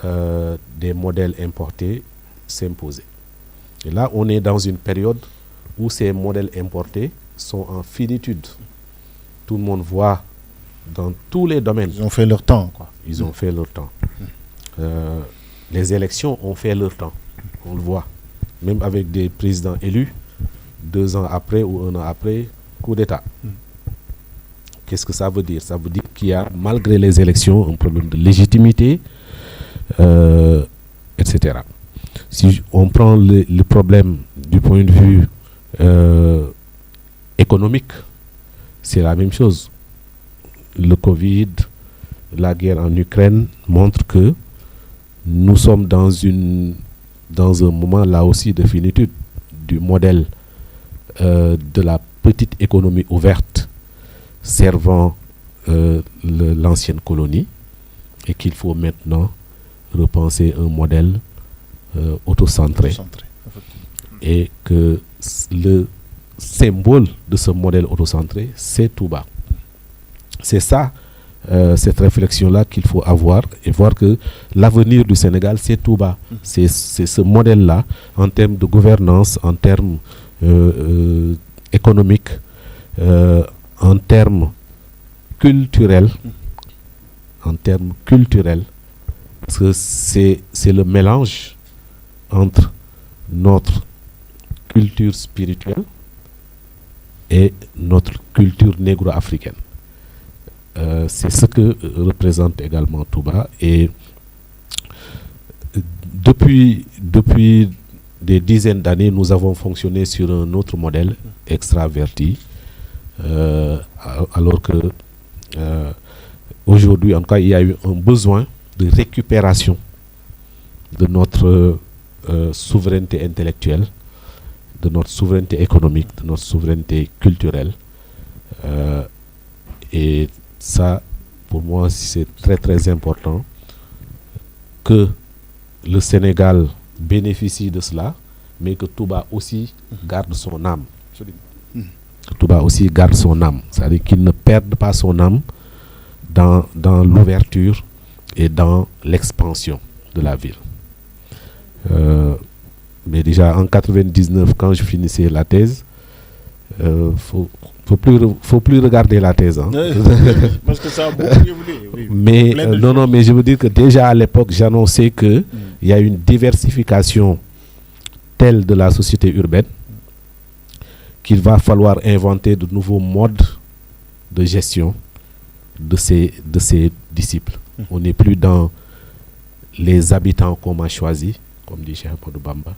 des modèles importés s'imposer. Et là, on est dans une période où ces modèles importés sont en finitude. Tout le monde voit dans tous les domaines. Ils ont fait leur temps, quoi. Ils ont fait leur temps. Les élections ont fait leur temps. On le voit. Même avec des présidents élus, 2 ans après ou 1 an après, coup d'État. Qu'est-ce que ça veut dire? Ça veut dire qu'il y a, malgré les élections, un problème de légitimité, etc. Si on prend le problème du point de vue économique, c'est la même chose. Le Covid, la guerre en Ukraine montrent que nous sommes dans un moment là aussi de finitude du modèle de la petite économie ouverte servant l'ancienne colonie, et qu'il faut maintenant repenser un modèle autocentré. Et que le symbole de ce modèle autocentré, c'est Touba. C'est ça, cette réflexion-là qu'il faut avoir, et voir que l'avenir du Sénégal, c'est Touba. C'est ce modèle-là, en termes de gouvernance, en termes économiques, en termes culturels. Parce que c'est le mélange entre notre culture spirituelle et notre culture négro-africaine. C'est ce que représente également Touba. Et depuis des dizaines d'années, nous avons fonctionné sur un autre modèle extraverti, alors que aujourd'hui, en tout cas, il y a eu un besoin de récupération de notre souveraineté intellectuelle, de notre souveraineté économique, de notre souveraineté culturelle. Et ça, pour moi, c'est très très important que le Sénégal bénéficie de cela, mais que Touba aussi garde son âme. Que Touba aussi garde son âme. C'est-à-dire qu'il ne perde pas son âme dans l'ouverture et dans l'expansion de la ville. Mais déjà en 99, quand je finissais la thèse, faut plus regarder la thèse. Hein. Parce que ça a beaucoup évolué. Oui. Mais mais je veux dire que déjà à l'époque, j'annonçais que il y a une diversification telle de la société urbaine qu'il va falloir inventer de nouveaux modes de gestion de ces disciples. On n'est plus dans les habitants qu'on a choisis, comme dit Cheikh Ahmadou Bamba,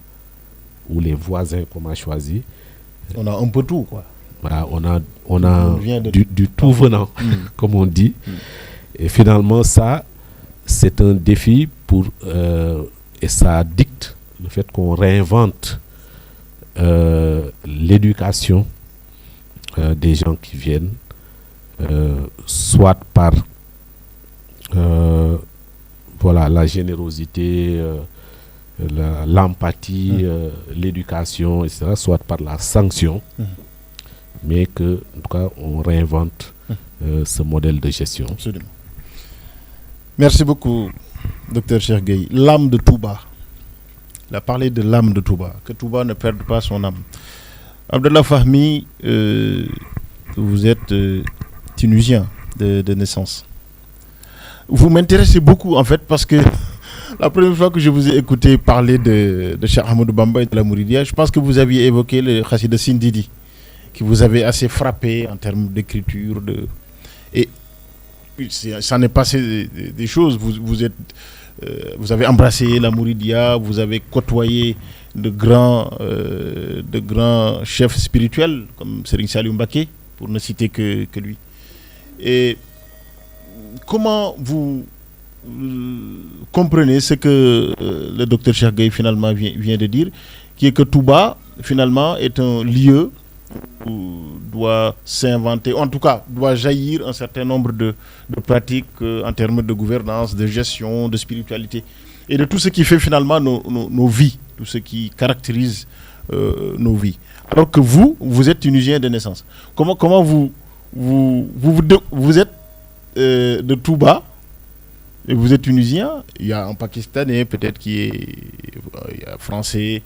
ou les voisins qu'on a choisis. On a un peu tout, quoi. Voilà, on a du tout venant, comme on dit. Et finalement, ça, c'est un défi et ça dicte le fait qu'on réinvente l'éducation des gens qui viennent, soit par la générosité, l'empathie, l'éducation, etc., soit par la sanction, mais que, en tout cas, on réinvente ce modèle de gestion. Absolument. Merci beaucoup, Dr Cheikh Gueye. L'âme de Touba. Il a parlé de l'âme de Touba, que Touba ne perde pas son âme. Abdallah Fahmi, vous êtes tunisien de naissance. Vous m'intéressez beaucoup, en fait, parce que la première fois que je vous ai écouté parler de Cheikh Ahmadou Bamba et de la Mouridia, je pense que vous aviez évoqué le Khassida Sindidi, qui vous avait assez frappé en termes d'écriture. Et ça n'est pas des choses. Vous avez embrassé la Mouridia, vous avez côtoyé de grands chefs spirituels, comme Serigne Saliou Mbacké, pour ne citer que lui. Et comment vous comprenez ce que le docteur Cheikh Gueye finalement vient de dire, qui est que Touba finalement est un lieu où doit s'inventer, en tout cas doit jaillir un certain nombre de pratiques en termes de gouvernance, de gestion, de spiritualité et de tout ce qui fait finalement nos vies, tout ce qui caractérise nos vies. Alors que vous êtes tunisien de naissance. Comment vous êtes de Touba et vous êtes tunisien? Il y a un Pakistanais peut-être qui est français,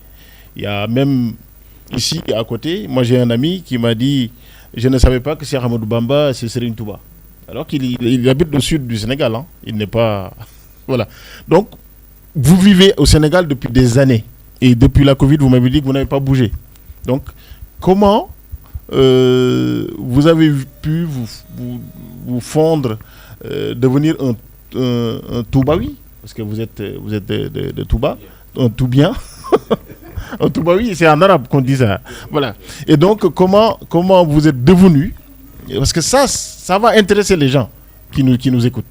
Il y a même ici à côté, moi j'ai un ami qui m'a dit, je ne savais pas que Cheikh Ahmadou Bamba c'est Serigne Touba. Alors qu'il habite au sud du Sénégal, hein. Il n'est pas... Voilà. Donc, vous vivez au Sénégal depuis des années. Et depuis la Covid, vous m'avez dit que vous n'avez pas bougé. Donc, comment vous avez pu vous fondre, devenir un Toubaoui? Parce que vous êtes de Touba, un Toubien. Un Toubaoui, c'est en arabe qu'on dit ça. Voilà. Et donc, comment vous êtes devenu? Parce que ça va intéresser les gens qui nous écoutent.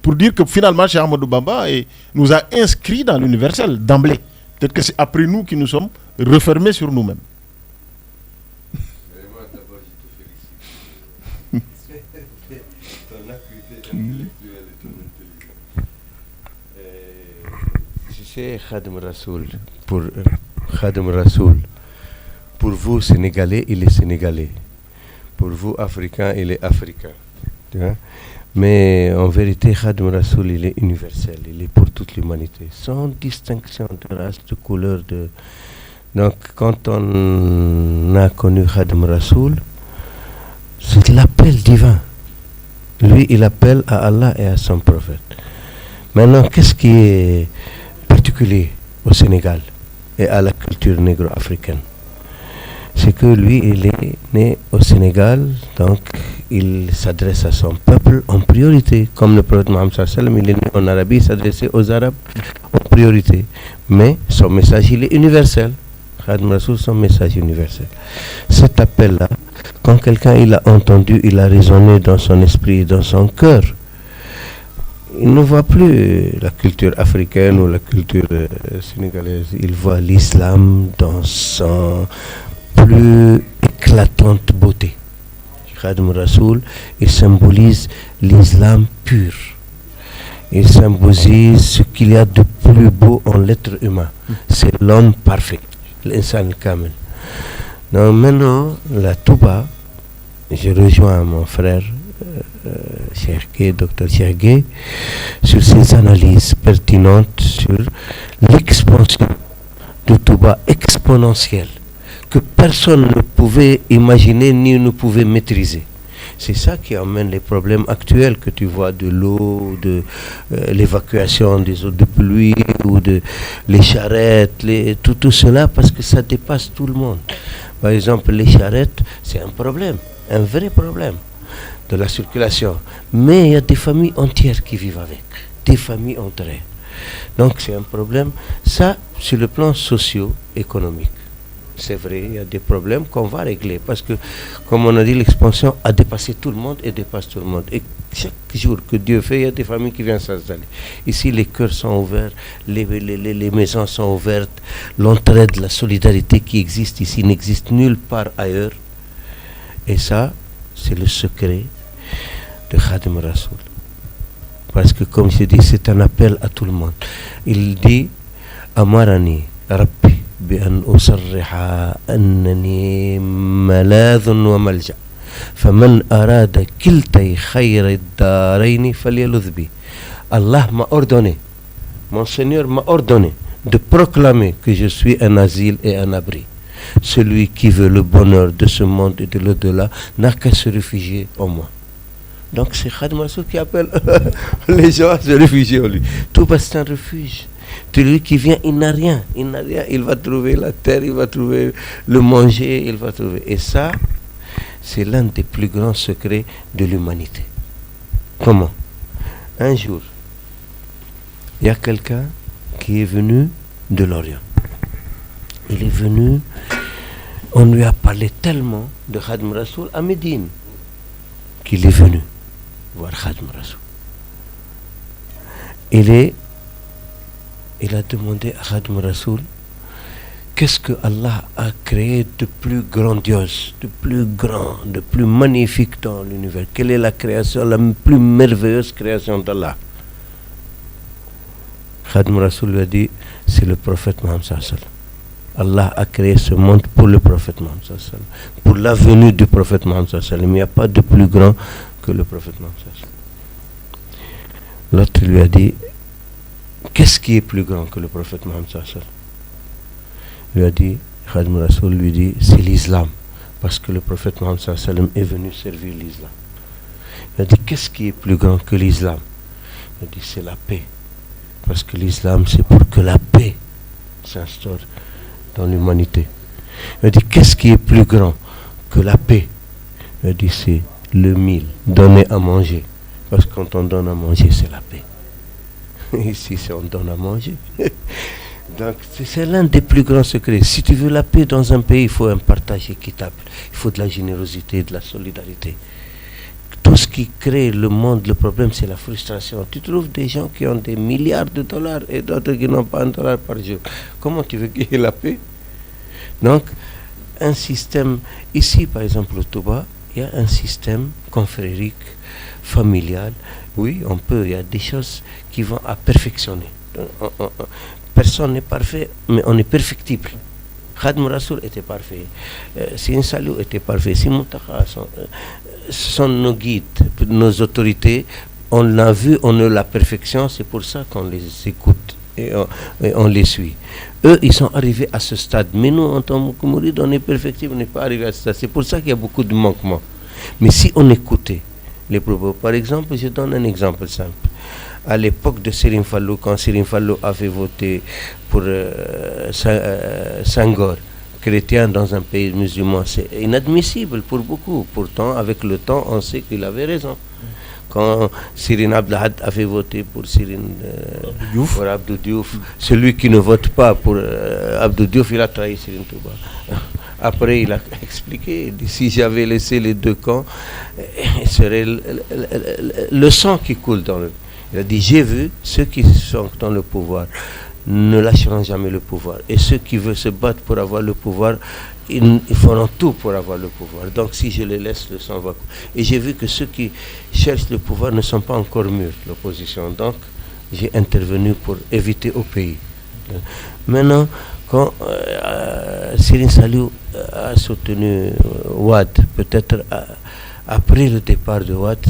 Pour dire que finalement, Cheikh Ahmadou Bamba nous a inscrits dans l'universel d'emblée. Peut-être que c'est après nous qui nous sommes refermés sur nous-mêmes. Vraiment, d'abord, je te félicite. Ton acuité intellectuelle et ton intelligence. Tu sais, Khadim Rassoul, pour vous, Sénégalais, il est Sénégalais. Pour vous, Africain, il est Africain. Tu vois? Mais en vérité, Khadim Rassoul, il est universel. Il est pour toute l'humanité, sans distinction de race, de couleur. Donc, quand on a connu Khadim Rassoul, c'est l'appel divin. Lui, il appelle à Allah et à son prophète. Maintenant, qu'est-ce qui est particulier au Sénégal et à la culture négro-africaine? C'est que lui, il est né au Sénégal, donc il s'adresse à son peuple en priorité. Comme le prophète Mohammed sallallahu alayhi wa sallam, il est né en Arabie, il s'adressait aux Arabes en priorité. Mais son message, il est universel. Khadim Rassoul, son message universel. Cet appel-là, quand quelqu'un il a entendu, il a résonné dans son esprit, dans son cœur, il ne voit plus la culture africaine ou la culture sénégalaise. Il voit l'islam dans son plus éclatante beauté. Khadim Rassoul, il symbolise l'islam pur. Il symbolise ce qu'il y a de plus beau en l'être humain. C'est l'homme parfait, l'insan kamel. Donc maintenant, la Touba, je rejoins mon frère Cheikh Gueye, Dr Cheikh Gueye, sur ses analyses pertinentes sur l'expansion de Touba exponentielle que personne ne pouvait imaginer ni ne pouvait maîtriser. C'est ça qui amène les problèmes actuels que tu vois de l'eau, de l'évacuation des eaux de pluie ou de les charrettes, tout cela, parce que ça dépasse tout le monde. Par exemple, les charrettes, c'est un problème, un vrai problème de la circulation. Mais il y a des familles entières qui vivent avec, des familles entières. Donc c'est un problème, ça, sur le plan socio-économique. C'est vrai, il y a des problèmes qu'on va régler parce que, comme on a dit, l'expansion a dépassé tout le monde et dépasse tout le monde. Et chaque jour que Dieu fait, il y a des familles qui viennent s'installer. Ici, les cœurs sont ouverts, les maisons sont ouvertes, l'entraide, la solidarité qui existe ici n'existe nulle part ailleurs. Et ça, c'est le secret de Khadim Rassoul. Parce que, comme je dis, c'est un appel à tout le monde. Il dit Amarani, Rabbi, بأن أصرح أنني ملاذ وملجأ فمن أراد كلتي خير الدارين فليلذ بي. Allah m'a ordonné, mon Seigneur m'a ordonné de proclamer que je suis un asile et un abri. Celui qui veut le bonheur de ce monde et de l'au-delà n'a qu'à se réfugier en moi. Donc c'est Khadim Rassoul qui appelle les gens à se réfugier en lui. Touba, c'est un refuge. Celui qui vient, il n'a rien, il va trouver la terre, il va trouver le manger, il va trouver. Et ça, c'est l'un des plus grands secrets de l'humanité. Comment? Un jour, il y a quelqu'un qui est venu de l'Orient. Il est venu, on lui a parlé tellement de Khadim Rassoul à Médine qu'il est venu voir Khadim Rassoul. Il a demandé à Khadim Rassoul qu'est-ce que Allah a créé de plus grandiose, de plus grand, de plus magnifique dans l'univers. Quelle est la création, la plus merveilleuse création d'Allah? Khadim Rassoul lui a dit, c'est le prophète Mohammed sallallahu alayhi wa sallam. Allah a créé ce monde pour le prophète Mohammed sallallahu alayhi wa sallam, pour la venue du prophète Mohammed sallallahu alayhi wa sallam. Il n'y a pas de plus grand que le prophète Mohammed sallallahu alayhi wa sallam. L'autre lui a dit, qu'est-ce qui est plus grand que le prophète Mohammed sallallahu alayhi wa sallam? lui a dit, Khadim Rassoul lui dit, c'est l'islam. Parce que le prophète Mohammed sallallahu alayhi wa sallam est venu servir l'islam. Il a dit, qu'est-ce qui est plus grand que l'islam? Il a dit, c'est la paix. Parce que l'islam, c'est pour que la paix s'instaure dans l'humanité. Il a dit, qu'est-ce qui est plus grand que la paix? Il a dit, c'est le mille, donner à manger. Parce que quand on donne à manger, c'est la paix. Ici, c'est on donne à manger. Donc, c'est l'un des plus grands secrets. Si tu veux la paix dans un pays, il faut un partage équitable. Il faut de la générosité, de la solidarité. Tout ce qui crée le monde, le problème, c'est la frustration. Tu trouves des gens qui ont des milliards de dollars et d'autres qui n'ont pas $1 par jour. Comment tu veux qu'il y ait la paix? Donc, un système, ici par exemple au Touba, il y a un système confrérique, familial. Oui, on peut, il y a des choses qui vont à perfectionner. Personne n'est parfait, mais on est perfectible. Khadim Rassoul était parfait, Serigne Saliou était parfait, Si Mountakha sont nos guides, nos autorités. On l'a vu, on a la perfection, c'est pour ça qu'on les écoute et on les suit. Eux, ils sont arrivés à ce stade, mais nous, en tant que mourides, on est perfectible, on n'est pas arrivé à ce stade. C'est pour ça qu'il y a beaucoup de manquements. Mais si on écoutait les propos, par exemple, je donne un exemple simple. À l'époque de Serigne Fallou, quand Serigne Fallou avait voté pour Senghor, chrétien dans un pays musulman, c'est inadmissible pour beaucoup. Pourtant, avec le temps, on sait qu'il avait raison. Quand Serigne Abdelhad avait voté pour Abdou Diouf, celui qui ne vote pas pour Abdou Diouf, il a trahi Serigne Touba. Après, il a expliqué, il dit, si j'avais laissé les deux camps, il serait le sang qui coule dans le... Il a dit, j'ai vu ceux qui sont dans le pouvoir ne lâcheront jamais le pouvoir. Et ceux qui veulent se battre pour avoir le pouvoir, ils feront tout pour avoir le pouvoir. Donc si je les laisse, le sang va couler. Et j'ai vu que ceux qui cherchent le pouvoir ne sont pas encore mûrs, l'opposition. Donc j'ai intervenu pour éviter au pays. Maintenant, quand Serigne Saliou a soutenu Wade, peut-être après le départ de Wade,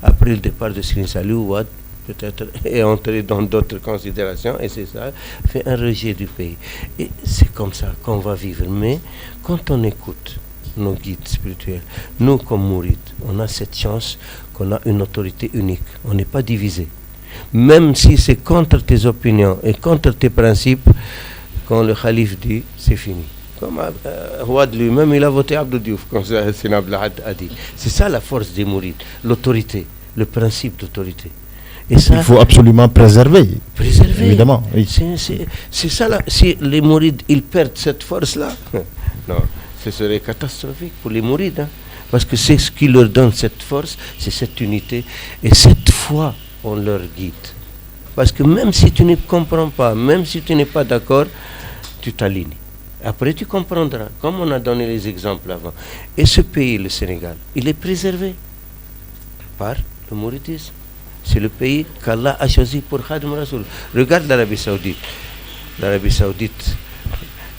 après le départ de Serigne Saliou, Wade peut-être est entré dans d'autres considérations et c'est ça, fait un rejet du pays. Et c'est comme ça qu'on va vivre. Mais quand on écoute nos guides spirituels, nous comme mourides, on a cette chance qu'on a une autorité unique. On n'est pas divisé. Même si c'est contre tes opinions et contre tes principes, quand le calife dit, c'est fini. Comme Wade lui-même, il a voté Abdou Diouf, comme Serigne Abdelhad a dit. C'est ça la force des mourides, l'autorité, le principe d'autorité. Et ça, il faut absolument préserver. Évidemment. Oui. C'est ça là. Si les mourides ils perdent cette force-là, non, ce serait catastrophique pour les mourides. Hein, parce que c'est ce qui leur donne cette force, c'est cette unité. Et cette foi, on leur guide. Parce que même si tu ne comprends pas, même si tu n'es pas d'accord, tu t'alignes. Après, tu comprendras, comme on a donné les exemples avant. Et ce pays, le Sénégal, il est préservé par le mouridisme. C'est le pays qu'Allah a choisi pour Khadim Rassoul. Regarde l'Arabie Saoudite. L'Arabie Saoudite,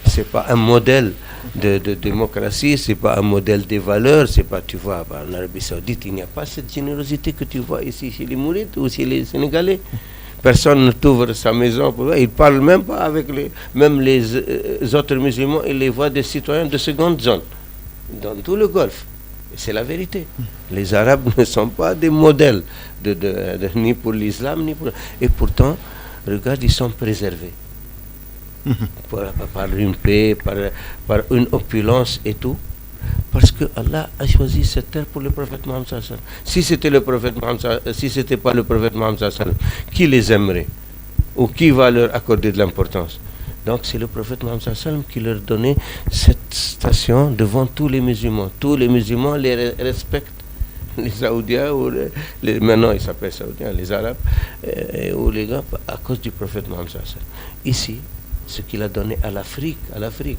c'est pas un modèle de démocratie, c'est pas un modèle des valeurs, c'est pas, tu vois, en Arabie Saoudite, il n'y a pas cette générosité que tu vois ici chez les mourides ou chez les Sénégalais. Personne ne t'ouvre sa maison pour... Ils ne parlent même pas avec même les autres musulmans, ils les voient des citoyens de seconde zone, dans tout le Golfe. C'est la vérité. Les Arabes ne sont pas des modèles ni pour l'islam, ni pour... Et pourtant, regarde, ils sont préservés. Par une paix, par une opulence et tout. Parce que Allah a choisi cette terre pour le prophète Mohammed sallallahu alayhi wa sallam. Si c'était le prophète Mohammed, si c'était pas le prophète Mohammed sallallahu alayhi wa sallam, qui les aimerait? Ou qui va leur accorder de l'importance? Donc c'est le prophète Mohammed sallallahu alayhi wa sallam qui leur donnait cette station devant tous les musulmans. Tous les musulmans les respectent. Les Saoudiens, ou maintenant ils s'appellent Saoudiens, les Arabes, ou les gars, à cause du prophète Mohammed sallallahu alayhi wa sallam. Ici, ce qu'il a donné à l'Afrique,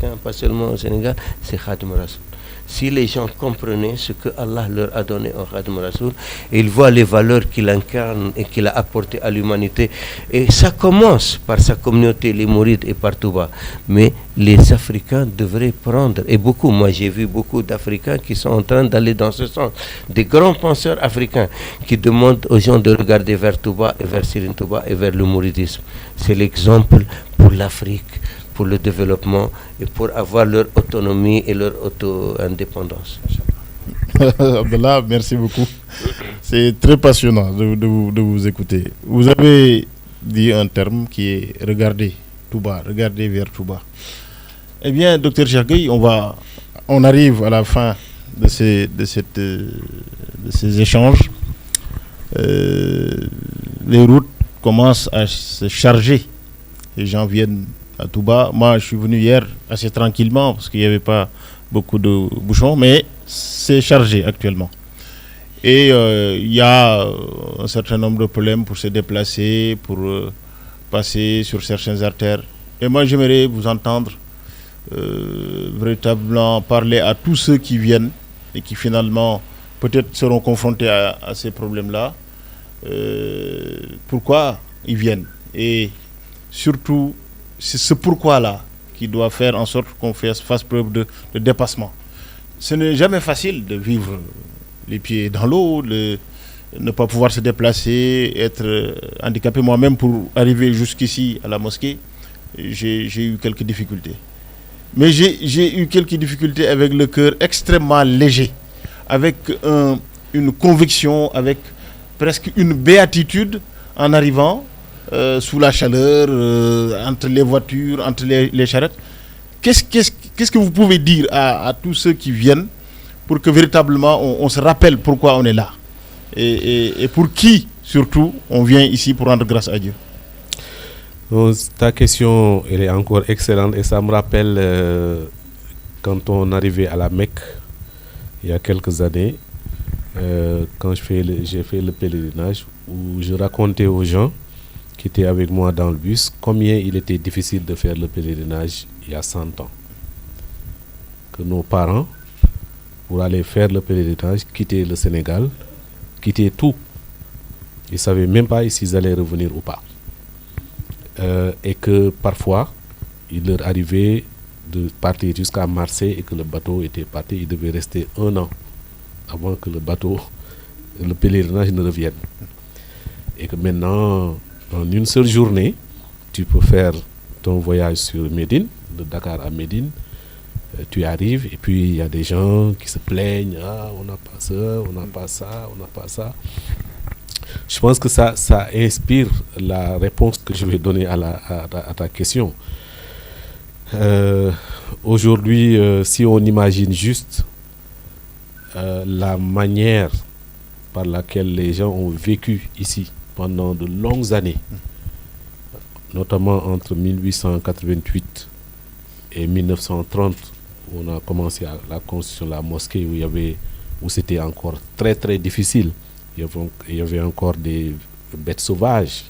hein, pas seulement au Sénégal, c'est Khadim Rassoul. Si les gens comprenaient ce que Allah leur a donné au Khadim Rassoul, et ils voient les valeurs qu'il incarne et qu'il a apportées à l'humanité, et ça commence par sa communauté, les mourides et partout bas. Mais les Africains devraient prendre, et beaucoup, moi j'ai vu beaucoup d'Africains qui sont en train d'aller dans ce sens, des grands penseurs africains qui demandent aux gens de regarder vers Touba et vers Serigne Touba et vers le mouridisme. C'est l'exemple pour l'Afrique, pour le développement et pour avoir leur autonomie et leur auto-indépendance. Abdallah, merci beaucoup. C'est très passionnant de vous écouter. Vous avez dit un terme qui est regarder tout bas, regarder vers tout bas. Eh bien, docteur Chergueï, on arrive à la fin de ces échanges. Les routes commencent à se charger. Les gens viennent à Touba. Moi, je suis venu hier assez tranquillement parce qu'il n'y avait pas beaucoup de bouchons, mais c'est chargé actuellement. Et il y a un certain nombre de problèmes pour se déplacer, pour passer sur certaines artères. Et moi, j'aimerais vous entendre véritablement parler à tous ceux qui viennent et qui finalement peut-être seront confrontés à ces problèmes-là. Pourquoi ils viennent? Et surtout, c'est ce pourquoi-là qui doit faire en sorte qu'on fasse preuve de dépassement. Ce n'est jamais facile de vivre les pieds dans l'eau, ne pas pouvoir se déplacer, être handicapé. Moi-même, pour arriver jusqu'ici à la mosquée, j'ai eu quelques difficultés. Mais j'ai eu quelques difficultés avec le cœur extrêmement léger, avec une conviction, avec presque une béatitude en arrivant sous la chaleur, entre les voitures, entre les charrettes. Qu'est-ce que vous pouvez dire à tous ceux qui viennent pour que véritablement on se rappelle pourquoi on est là et pour qui surtout on vient ici pour rendre grâce à Dieu? Ta question, elle est encore excellente et ça me rappelle quand on arrivait à la Mecque il y a quelques années, quand j'ai fait le pèlerinage, où je racontais aux gens qui étaient avec moi dans le bus combien il était difficile de faire le pèlerinage il y a 100 ans. Que nos parents, pour aller faire le pèlerinage, quittaient le Sénégal, quittaient tout. Ils ne savaient même pas s'ils allaient revenir ou pas. Et que parfois, il leur arrivait de partir jusqu'à Marseille et que le bateau était parti. Il devait rester 1 an avant que le pèlerinage ne revienne. Et que maintenant, en une seule journée, tu peux faire ton voyage sur Médine, de Dakar à Médine. Tu arrives et puis il y a des gens qui se plaignent. Ah, on n'a pas ça, on n'a pas ça, on n'a pas ça. Je pense que ça inspire la réponse que je vais donner à ta question. Aujourd'hui, si on imagine juste la manière par laquelle les gens ont vécu ici pendant de longues années, notamment entre 1888 et 1930, où on a commencé la construction de la mosquée, où c'était encore très très difficile. Il y avait encore des bêtes sauvages,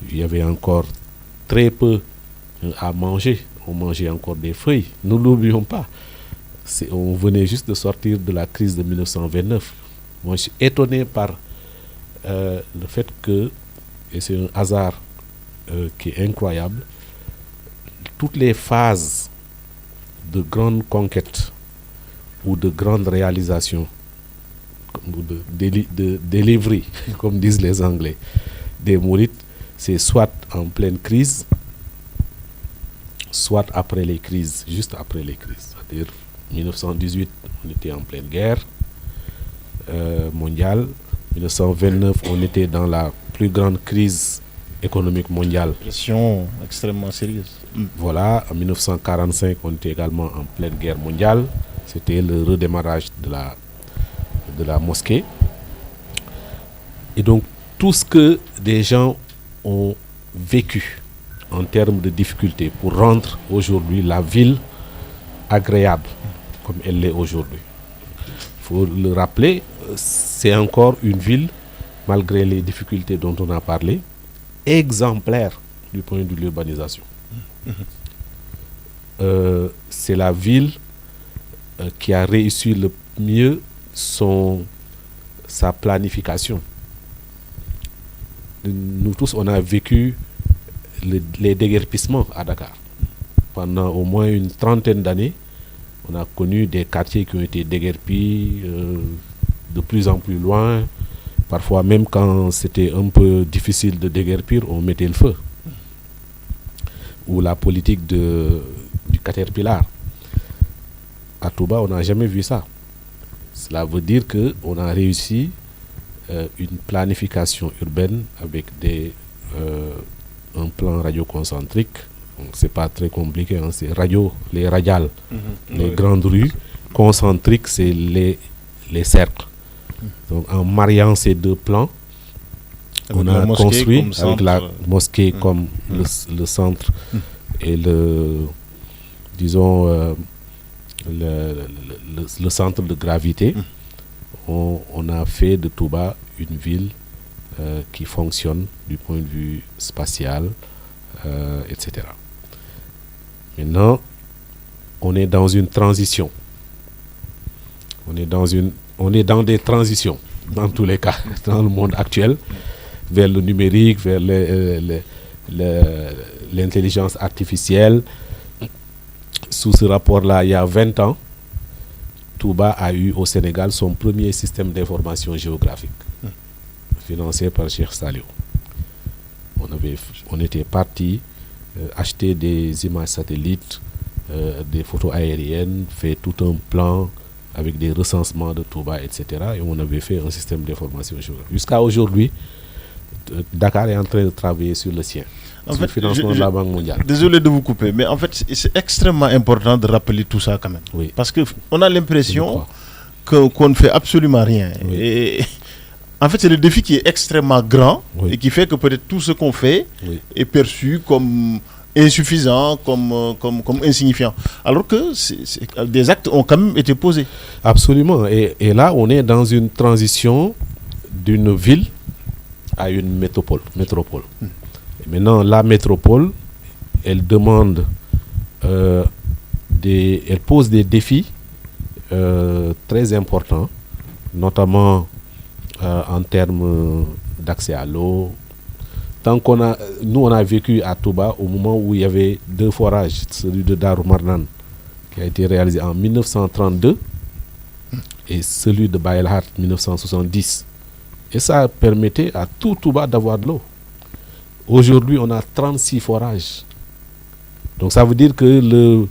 il y avait encore très peu à manger, on mangeait encore des feuilles, nous ne l'oublions pas. On venait juste de sortir de la crise de 1929. Moi je suis étonné par le fait que, et c'est un hasard qui est incroyable, toutes les phases de grandes conquêtes ou de grandes réalisations, de delivery, comme disent les Anglais, des mourides, c'est soit en pleine crise, soit après les crises, juste après les crises. C'est-à-dire 1918, on était en pleine guerre mondiale. 1929, on était dans la plus grande crise économique mondiale. Pression extrêmement sérieuse. Voilà, en 1945, on était également en pleine guerre mondiale. C'était le redémarrage de la mosquée. Et donc, tout ce que des gens ont vécu en termes de difficultés pour rendre aujourd'hui la ville agréable comme elle l'est aujourd'hui. Il faut le rappeler, c'est encore une ville, malgré les difficultés dont on a parlé, exemplaire du point de vue de l'urbanisation. C'est la ville qui a réussi le mieux sa planification. Nous tous, on a vécu les déguerpissements à Dakar. Pendant au moins une 30aine d'années, on a connu des quartiers qui ont été déguerpis de plus en plus loin. Parfois, même quand c'était un peu difficile de déguerpir, on mettait le feu. ou la politique du Caterpillar. À Touba, on n'a jamais vu ça. Cela veut dire qu'on a réussi une planification urbaine avec un plan radioconcentrique. C'est pas très compliqué, hein, c'est les radiales, les grandes rues. Concentriques, c'est les cercles. Donc en mariant ces deux plans, on a construit avec la mosquée comme le centre et le centre de gravité. On a fait de Touba une ville qui fonctionne du point de vue spatial, etc. Maintenant, on est dans une transition. On est dans des transitions, dans tous les cas, dans le monde actuel, vers le numérique, vers l'intelligence artificielle. Sous ce rapport-là, il y a 20 ans, Touba a eu au Sénégal son premier système d'information géographique, financé par Cheikh Saliou. On était parti acheter des images satellites, des photos aériennes, fait tout un plan avec des recensements de Touba, etc. Et on avait fait un système d'information géographique. Jusqu'à aujourd'hui, Dakar est en train de travailler sur le sien. En sur fait, le financement de la Banque mondiale. Désolé de vous couper, mais en fait, c'est extrêmement important de rappeler tout ça quand même. Oui. Parce qu'on a l'impression qu'on ne fait absolument rien. Oui. Et en fait, c'est le défi qui est extrêmement grand et qui fait que peut-être tout ce qu'on fait est perçu comme insuffisant, comme insignifiant. Alors que des actes ont quand même été posés. Absolument. Et là, on est dans une transition d'une ville à une métropole. Et maintenant, la métropole, elle demande, elle pose des défis très importants, notamment en termes d'accès à l'eau. Nous, on a vécu à Touba au moment où il y avait 2 forages, celui de Darou Marnan qui a été réalisé en 1932 et celui de Baïlhat 1970. Et ça permettait à tout Touba d'avoir de l'eau. Aujourd'hui, on a 36 forages. Donc ça veut dire que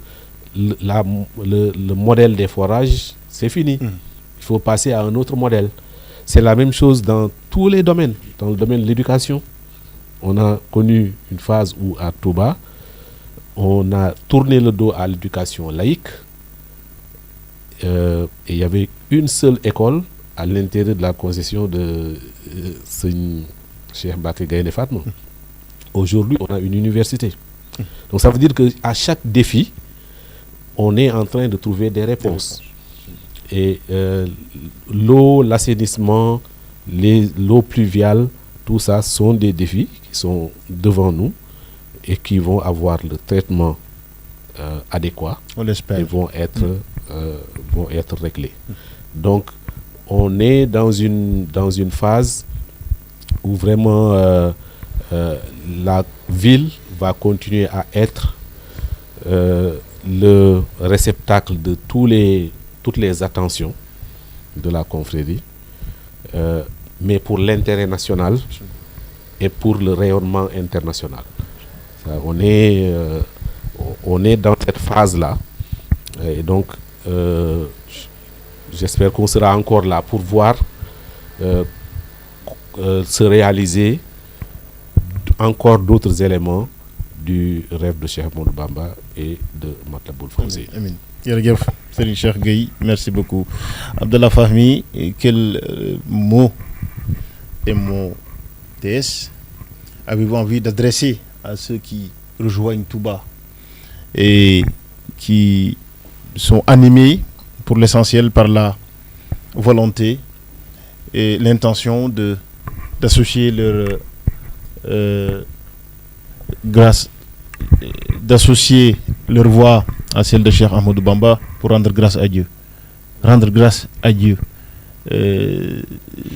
le modèle des forages, c'est fini. Il faut passer à un autre modèle. C'est la même chose dans tous les domaines. Dans le domaine de l'éducation, on a connu une phase où à Touba, on a tourné le dos à l'éducation laïque. Et il y avait une seule école à l'intérieur de la concession de Cheikh Bakri Gaïndé Fatma. Aujourd'hui, on a une université. Donc ça veut dire qu'à chaque défi, on est en train de trouver des réponses. Et l'eau, l'assainissement, l'eau pluviale, tout ça sont des défis qui sont devant nous et qui vont avoir le traitement adéquat. On l'espère. Et vont être réglés. Donc, on est dans une phase où vraiment la ville va continuer à être le réceptacle de toutes les attentions de la confrérie, mais pour l'intérêt national et pour le rayonnement international. On est dans cette phase-là. Et donc, j'espère qu'on sera encore là pour voir se réaliser encore d'autres éléments du rêve de Cheikh Ahmadou Bamba et de Matlaboul Fawzi. Amin. Jërëjëf Serigne Cheikh Gueye, merci beaucoup. Abdallah Fahmi, quel mot MOTS avez-vous envie d'adresser à ceux qui rejoignent Touba et qui sont animés pour l'essentiel par la volonté et l'intention d'associer leur grâce, d'associer leur voix à celle de Cheikh Ahmadou Bamba pour rendre grâce à Dieu. Rendre grâce à Dieu.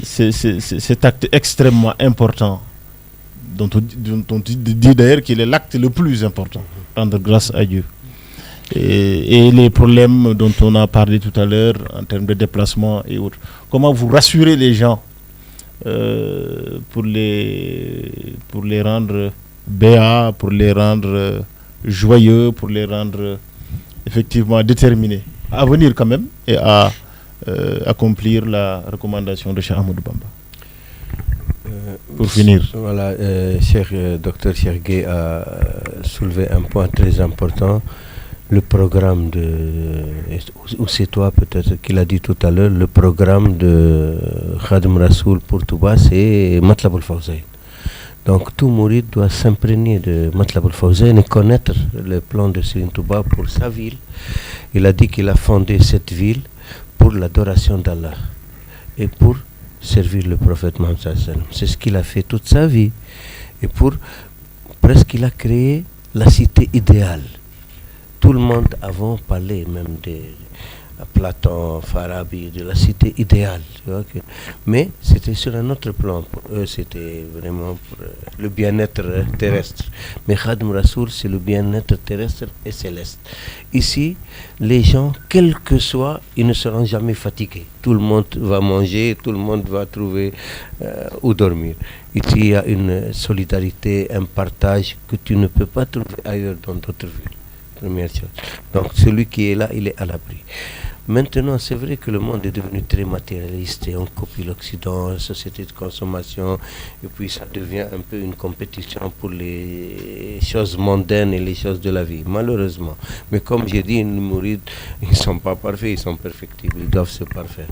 C'est cet acte extrêmement important dont on dit d'ailleurs qu'il est l'acte le plus important. Rendre grâce à Dieu. Et les problèmes dont on a parlé tout à l'heure en termes de déplacement et autres. Comment vous rassurez les gens pour les rendre béats, pour les rendre joyeux, pour les rendre effectivement déterminés à venir quand même et à accomplir la recommandation de Cheikh Ahmadou Bamba. Pour finir. Voilà, Dr Cheikh Gueye a soulevé un point très important. Le programme ou c'est toi peut-être qui l'a dit tout à l'heure, le programme de Khadim Rassoul pour Touba, c'est Matlab al-Fawzayn. Donc tout mouride doit s'imprégner de Matlab al-Fawzayn et connaître le plan de Serigne Touba pour sa ville. Il a dit qu'il a fondé cette ville pour l'adoration d'Allah et pour servir le prophète Mohammed sallallahu alayhi wa sallam. C'est ce qu'il a fait toute sa vie. Et presque il a créé la cité idéale. Tout le monde avant parlait même de Platon, Farabi, de la cité idéale. Tu vois que, mais c'était sur un autre plan. Pour eux, c'était vraiment pour le bien-être terrestre. Mais Khadim Rassoul, c'est le bien-être terrestre et céleste. Ici, les gens, quel que soit, ils ne seront jamais fatigués. Tout le monde va manger, tout le monde va trouver où dormir. Ici, il y a une solidarité, un partage que tu ne peux pas trouver ailleurs dans d'autres villes. Première chose. Donc celui qui est là, il est à l'abri. Maintenant, c'est vrai que le monde est devenu très matérialiste et on copie l'Occident, la société de consommation, et puis ça devient un peu une compétition pour les choses mondaines et les choses de la vie, malheureusement. Mais comme j'ai dit, les mourides, ils ne sont pas parfaits, ils sont perfectibles, ils doivent se parfaire.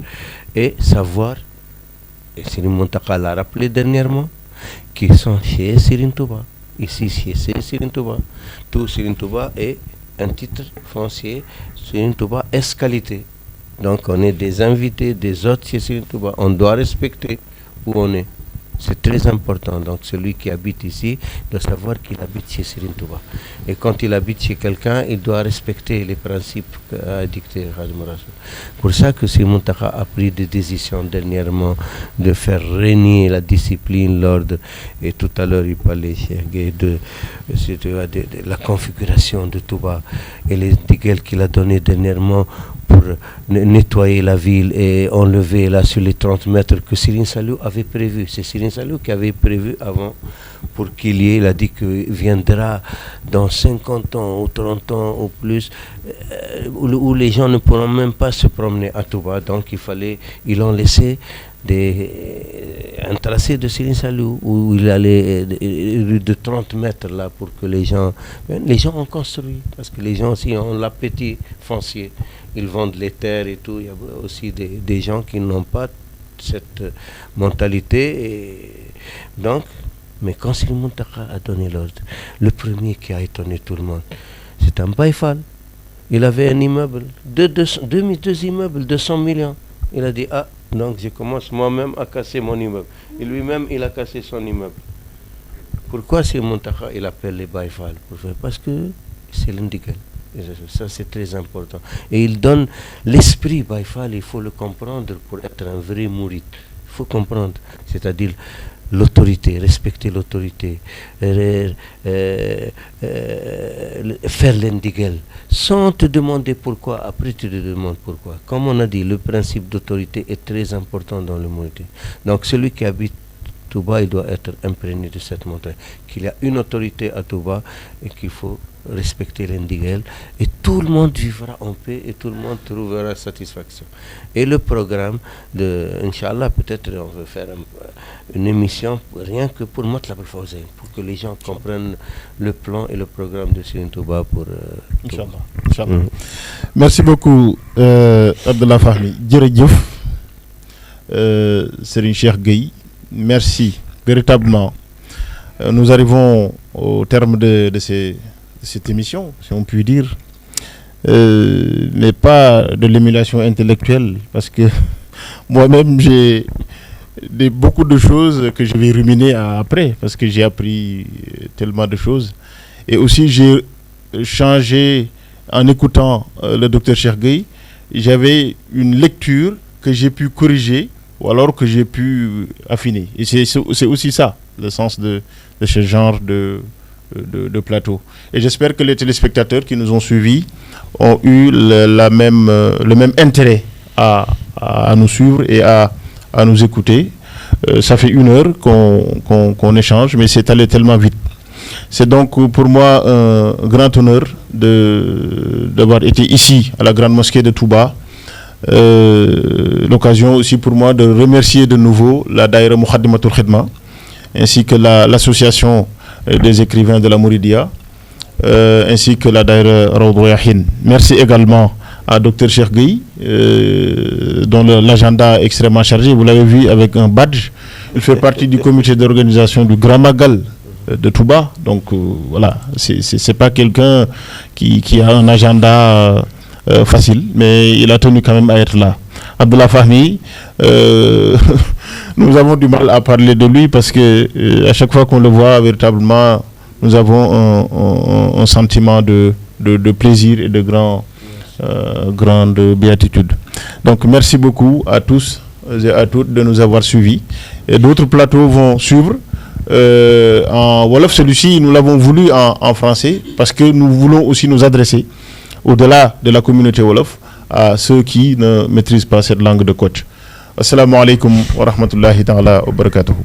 Et savoir, et Serigne Mountakha l'a rappelé dernièrement, qu'ils sont chez Serigne Touba. Ici, chez Serigne Touba. Tout Serigne Touba est un titre foncier, Serigne Touba est qualité. Donc on est des invités, des hôtes chez Serigne Touba. On doit respecter où on est. C'est très important. Donc celui qui habite ici doit savoir qu'il habite chez Serigne Touba. Et quand il habite chez quelqu'un, il doit respecter les principes qu'a dicté Khadim Rassoul. Pour ça que Serigne Mountakha a pris des décisions dernièrement de faire régner la discipline, l'ordre. Et tout à l'heure, il parlait de la configuration de Touba et les diguels qu'il a donné dernièrement pour nettoyer la ville et enlever là sur les 30 mètres que Serigne Saliou avait prévu. C'est Serigne Saliou qui avait prévu avant pour qu'il y ait, il a dit qu'il viendra dans 50 ans ou 30 ans ou plus où les gens ne pourront même pas se promener à Touba. Donc ils ont laissé un tracé de Serigne Saliou où il allait de 30 mètres là pour que les gens ont construit parce que les gens aussi ont l'appétit foncier. Ils vendent les terres et tout. Il y a aussi des gens qui n'ont pas cette mentalité. Et donc, mais quand Serigne Mountakha a donné l'ordre, le premier qui a étonné tout le monde, c'est un Baye Fall. Il avait un immeuble, deux immeubles de 100 millions. Il a dit, donc je commence moi-même à casser mon immeuble. Et lui-même, il a cassé son immeuble. Pourquoi Serigne Mountakha, il appelle les Baye Fall? Parce que c'est l'indigal. Ça, c'est très important. Et il donne l'esprit Baye Fall, il faut le comprendre pour être un vrai mouride. Il faut comprendre, c'est-à-dire l'autorité, respecter l'autorité, faire l'indigal, sans te demander pourquoi, après tu te demandes pourquoi. Comme on a dit, le principe d'autorité est très important dans le mouride. Donc celui qui habite Touba, il doit être imprégné de cette montagne, qu'il y a une autorité à Touba et qu'il faut respecter l'indigal et tout le monde vivra en paix et tout le monde trouvera satisfaction. Et le programme de Inch'Allah, peut-être on veut faire une émission rien que pour Matlab al-Fawzayn, pour que les gens comprennent le plan et le programme de Serigne Touba pour Inch'Allah. Merci beaucoup Abdallah Fahmi. Djerejef Serigne Cheikh Gueye. Merci, véritablement. Nous arrivons au terme de cette émission, si on peut dire, mais pas de l'émulation intellectuelle, parce que moi-même, j'ai beaucoup de choses que je vais ruminer après, parce que j'ai appris tellement de choses. Et aussi, j'ai changé, en écoutant le docteur Cheikh Gueye, j'avais une lecture que j'ai pu corriger, ou alors que j'ai pu affiner. Et c'est aussi ça, le sens de ce genre de plateau. Et j'espère que les téléspectateurs qui nous ont suivis ont eu le même intérêt à nous suivre et à nous écouter. Ça fait 1 heure qu'on échange, mais c'est allé tellement vite. C'est donc pour moi un grand honneur d'avoir été ici à la Grande Mosquée de Touba. L'occasion aussi pour moi de remercier de nouveau la Daïra Moukhaddamatoul Khidma ainsi que l'association des écrivains de la Mouridia ainsi que la Daïra Rawdou Yahin. Merci également à Dr Cheikh Gueye dont l'agenda est extrêmement chargé. Vous l'avez vu avec un badge. Il fait partie du comité d'organisation du Grand Magal de Touba. Donc voilà, c'est pas quelqu'un qui a un agenda facile, mais il a tenu quand même à être là. Abdullah Fahmi, nous avons du mal à parler de lui parce que à chaque fois qu'on le voit, véritablement, nous avons un sentiment de plaisir et de grande béatitude. Donc merci beaucoup à tous et à toutes de nous avoir suivis. Et d'autres plateaux vont suivre. En Wolof, celui-ci, nous l'avons voulu en français parce que nous voulons aussi nous adresser au-delà de la communauté Wolof à ceux qui ne maîtrisent pas cette langue de coach. Assalamu alaikum wa rahmatullahi ta'ala wa barakatuhu.